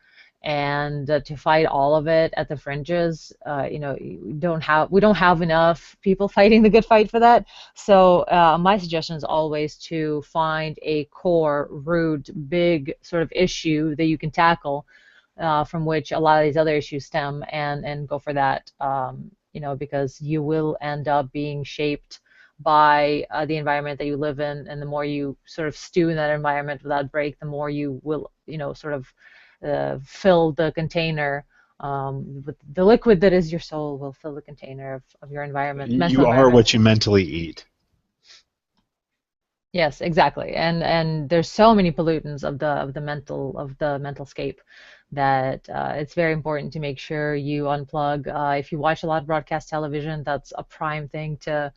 and to fight all of it at the fringes, we don't have enough people fighting the good fight for that. So my suggestion is always to find a core, root, big sort of issue that you can tackle, from which a lot of these other issues stem, and go for that. Because you will end up being shaped by the environment that you live in, and the more you sort of stew in that environment without break, the more you will, sort of fill the container with the liquid that is your soul, will fill the container of your environment, mental You are environment. what you mentally eat. Yes, exactly. And there's so many pollutants of the mental scape, that it's very important to make sure you unplug. If you watch a lot of broadcast television, that's a prime thing to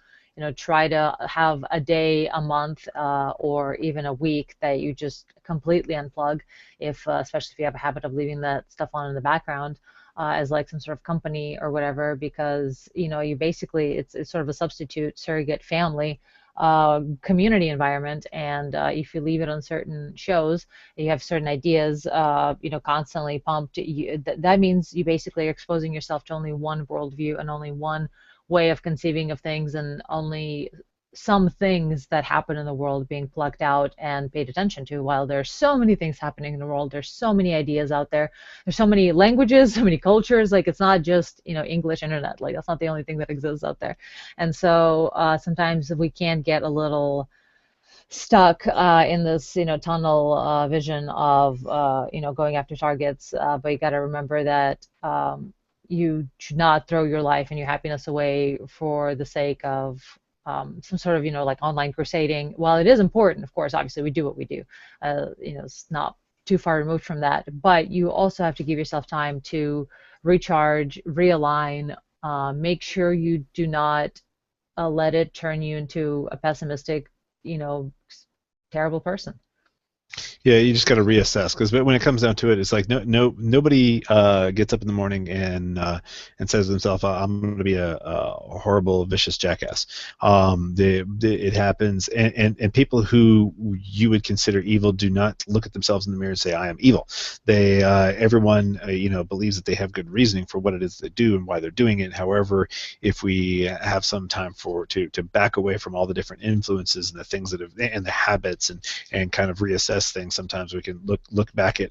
try to have a day, a month, or even a week that you just completely unplug, if especially if you have a habit of leaving that stuff on in the background, as like some sort of company or whatever, because you basically it's sort of a substitute surrogate family community environment. And if you leave it on certain shows, you have certain ideas, constantly pumped. That means you basically are exposing yourself to only one worldview and only one way of conceiving of things, and only some things that happen in the world being plucked out and paid attention to. While there's so many things happening in the world, there's so many ideas out there, there's so many languages, so many cultures. Like, it's not just English internet. Like, that's not the only thing that exists out there. And so sometimes we can get a little stuck in this tunnel vision of going after targets, but you got to remember that you should not throw your life and your happiness away for the sake of some sort of like online crusading. While it is important, of course, obviously we do what we do, it's not too far removed from that, but you also have to give yourself time to recharge, realign, make sure you do not let it turn you into a pessimistic, you know, terrible person. Yeah, you just got to reassess, because when it comes down to it, it's like nobody gets up in the morning and says to themselves, "I'm going to be a horrible, vicious jackass." It happens, and people who you would consider evil do not look at themselves in the mirror and say, "I am evil." They everyone believes that they have good reasoning for what it is they do and why they're doing it. However, if we have some time to back away from all the different influences and the things that have, and the habits, and kind of reassess things, sometimes we can look back at,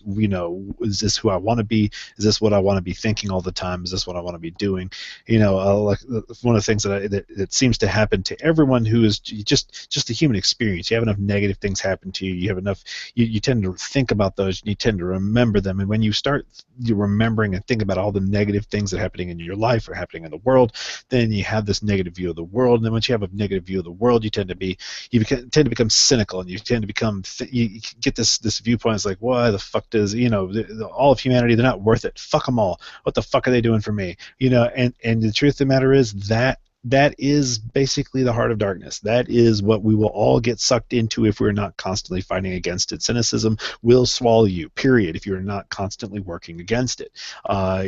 is this who I want to be? Is this what I want to be thinking all the time? Is this what I want to be doing? Like one of the things that seems to happen to everyone who is just a human experience. You have enough negative things happen to you. You have enough. You tend to think about those. And you tend to remember them. And when you start remembering and think about all the negative things that are happening in your life or happening in the world, then you have this negative view of the world. And then once you have a negative view of the world, you tend to become cynical, and you tend to become you get this viewpoint. It's like, why the fuck does all of humanity, they're not worth it, fuck them all, what the fuck are they doing for me? And the truth of the matter is that is basically the heart of darkness. That is what we will all get sucked into if we're not constantly fighting against it. Cynicism will swallow you, period, if you're not constantly working against it.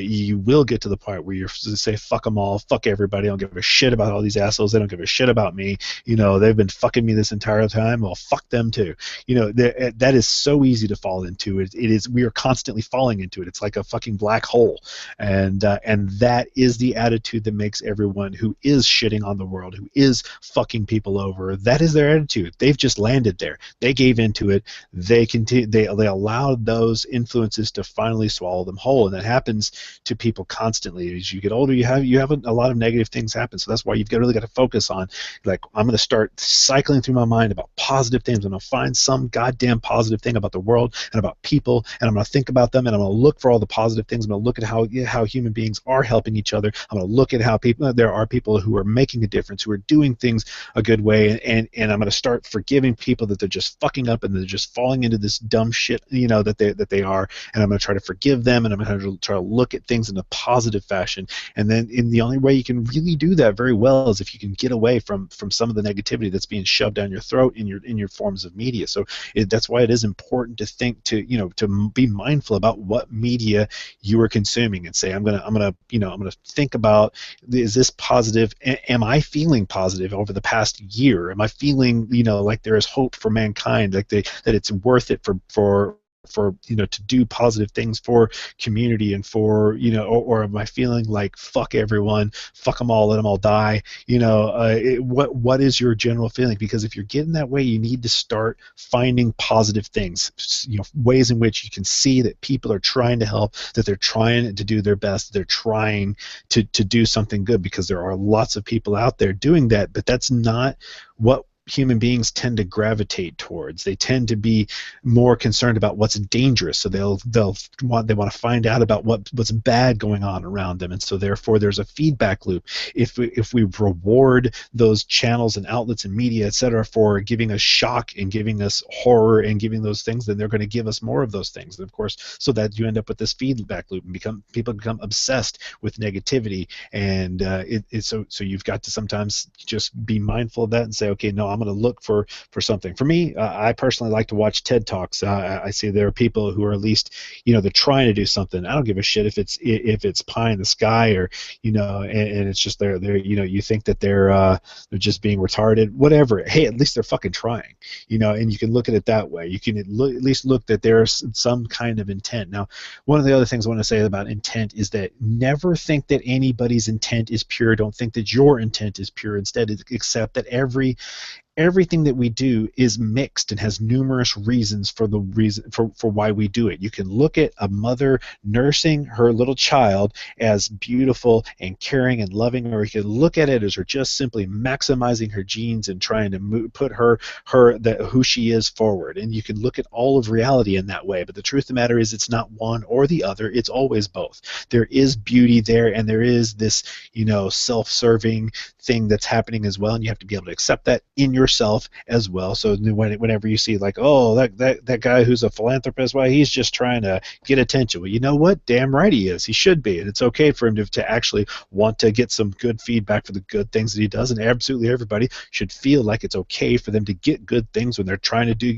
You will get to the point where you're to say, fuck them all, fuck everybody, I don't give a shit about all these assholes, they don't give a shit about me, they've been fucking me this entire time, well, fuck them too. That is so easy to fall into. It is, we are constantly falling into it. It's like a fucking black hole. And that is the attitude that makes everyone who is shitting on the world, who is fucking people over, that is their attitude. They've just landed there. They gave into it. They allowed those influences to finally swallow them whole, and that happens to people constantly. As you get older, you have a lot of negative things happen. So that's why you've really got to focus on, like, I'm going to start cycling through my mind about positive things. I'm going to find some goddamn positive thing about the world and about people, and I'm going to think about them, and I'm going to look for all the positive things. I'm going to look at how human beings are helping each other. I'm going to look at how there are people who are making a difference, who are doing things a good way, and I'm going to start forgiving people that they're just fucking up and they're just falling into this dumb shit, that they are, and I'm going to try to forgive them, and I'm going to try to look at things in a positive fashion. And then the only way you can really do that very well is if you can get away from some of the negativity that's being shoved down your throat in your forms of media. So that's why it is important to think to be mindful about what media you are consuming, and say, I'm gonna think about, is this positive? Am I feeling positive over the past year? Am I feeling like there is hope for mankind, like that it's worth it for to do positive things for community and for or am I feeling like fuck everyone, fuck them all, let them all die? What is your general feeling? Because if you're getting that way, you need to start finding positive things, ways in which you can see that people are trying to help, that they're trying to do their best, they're trying to do something good, because there are lots of people out there doing that, but that's not what human beings tend to gravitate towards. They tend to be more concerned about what's dangerous, so they want to find out about what's bad going on around them, and so therefore there's a feedback loop. If we reward those channels and outlets and media, etc., for giving us shock and giving us horror and giving those things, then they're going to give us more of those things, and of course, so that you end up with this feedback loop and people become obsessed with negativity. And so you've got to sometimes just be mindful of that and say, okay, no, I'm going to look for something. For me, I personally like to watch TED Talks. I see there are people who are at least, they're trying to do something. I don't give a shit if it's pie in the sky, or and it's just they're you think that they're just being retarded, whatever. Hey, at least they're fucking trying, and you can look at it that way. You can at least look that there's some kind of intent. Now, one of the other things I want to say about intent is that never think that anybody's intent is pure. Don't think that your intent is pure. Instead, accept that everything that we do is mixed and has numerous reasons for why we do it. You can look at a mother nursing her little child as beautiful and caring and loving, or you can look at it as her just simply maximizing her genes and trying to put who she is forward. And you can look at all of reality in that way. But the truth of the matter is, it's not one or the other. It's always both. There is beauty there, and there is this self-serving thing that's happening as well, and you have to be able to accept that in yourself as well. So whenever you see like, oh, that guy who's a philanthropist, why, he's just trying to get attention. Well, you know what? Damn right he is. He should be, and it's okay for him to actually want to get some good feedback for the good things that he does. And absolutely everybody should feel like it's okay for them to get good things when they're trying to do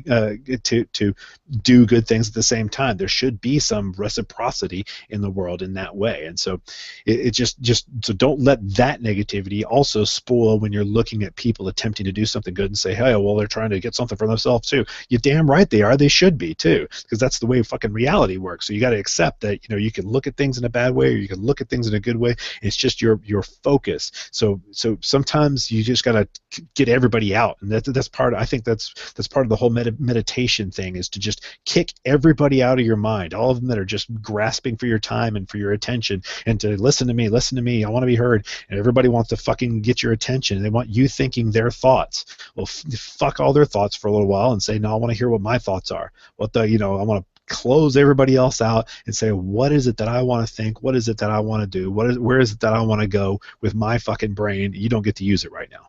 good things at the same time. There should be some reciprocity in the world in that way. And so it just so don't let that negativity also spoil when you're looking at people attempting to do something good and say, hey, well, they're trying to get something for themselves too. You're damn right they are. They should be too, because that's the way fucking reality works. So you got to accept that you can look at things in a bad way, or you can look at things in a good way. It's just your focus. So sometimes you just got to get everybody out, and that's part. I think that's part of the whole meditation thing, is to just kick everybody out of your mind, all of them that are just grasping for your time and for your attention, and to listen to me. I want to be heard, and everybody wants to fucking get your attention. They want you thinking their thoughts. Well, fuck all their thoughts for a little while and say, no, I want to hear what my thoughts are. I want to close everybody else out and say, what is it that I want to think? What is it that I want to do? Where is it that I want to go with my fucking brain? You don't get to use it right now.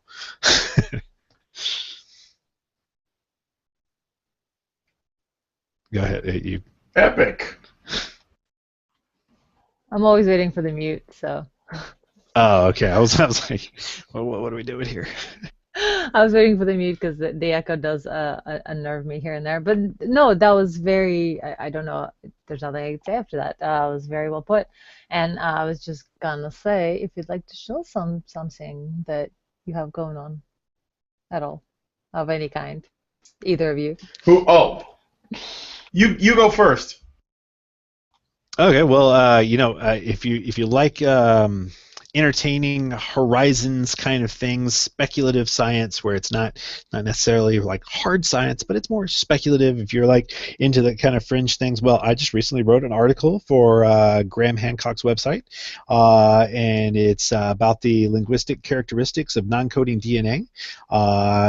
Go ahead. You. Epic. I'm always waiting for the mute, so. Oh, okay. I was like, well, what are we doing here? I was waiting for the mute because the echo does unnerve me here and there. But no, that was very, I don't know, there's nothing I could say after that. It was very well put. And I was just going to say, if you'd like to show something that you have going on at all, of any kind, either of you. Who? Oh, you go first. Okay, well, if you like entertaining horizons kind of things, speculative science, where it's not necessarily like hard science, but it's more speculative. If you're like into the kind of fringe things, well, I just recently wrote an article for Graham Hancock's website, and it's about the linguistic characteristics of non-coding DNA.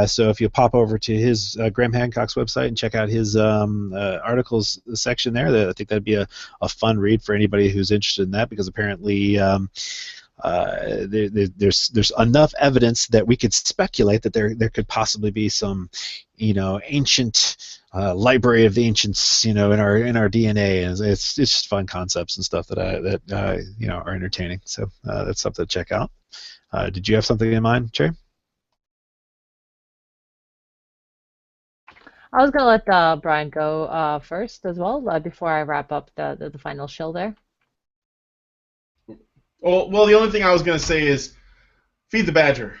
So if you pop over to his Graham Hancock's website and check out his articles section there, I think that'd be a fun read for anybody who's interested in that, because apparently there's enough evidence that we could speculate that there could possibly be some ancient library of the ancients in our DNA, and it's just fun concepts and stuff that are entertaining. So that's something to check out. Did you have something in mind, Cherry? I was going to let Brian go first as well, before I wrap up the final shill there. Well, the only thing I was going to say is feed the badger.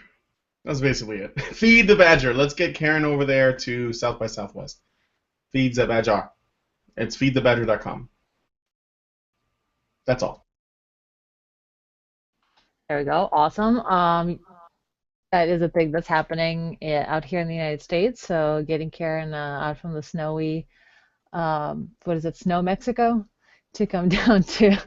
That's basically it. Feed the badger. Let's get Karen over there to South by Southwest. Feeds the badger. It's feedthebadger.com. That's all. There we go. Awesome. That is a thing that's happening out here in the United States. So getting Karen out from the snowy, what is it, Snow Mexico, to come down to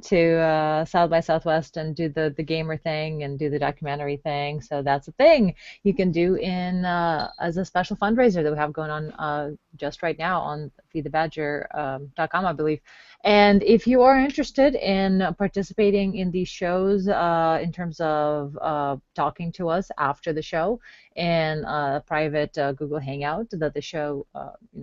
to South by Southwest and do the gamer thing and do the documentary thing. So that's a thing you can do in as a special fundraiser that we have going on just right now on feedthebadger.com, I believe. And if you are interested in participating in these shows in terms of talking to us after the show in a private Google Hangout that the show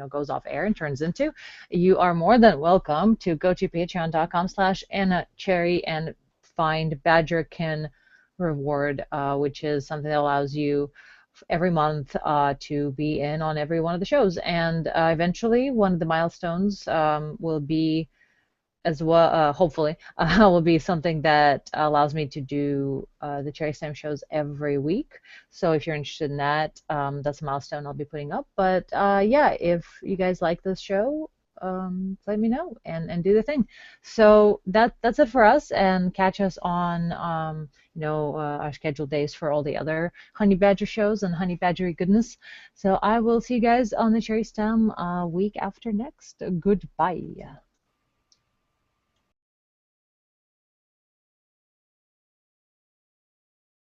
goes off air and turns into, you are more than welcome to go to patreon.com/AnnaCherry and find Badgerkin reward, which is something that allows you every month to be in on every one of the shows. And eventually, one of the milestones will be as well, hopefully, will be something that allows me to do the CherrySTEM shows every week. So if you're interested in that, that's a milestone I'll be putting up. But yeah, if you guys like this show, let me know and do the thing. So that's it for us, and catch us on our scheduled days for all the other Honey Badger shows and Honey Badgery goodness. So I will see you guys on the CherrySTEM week after next. Goodbye.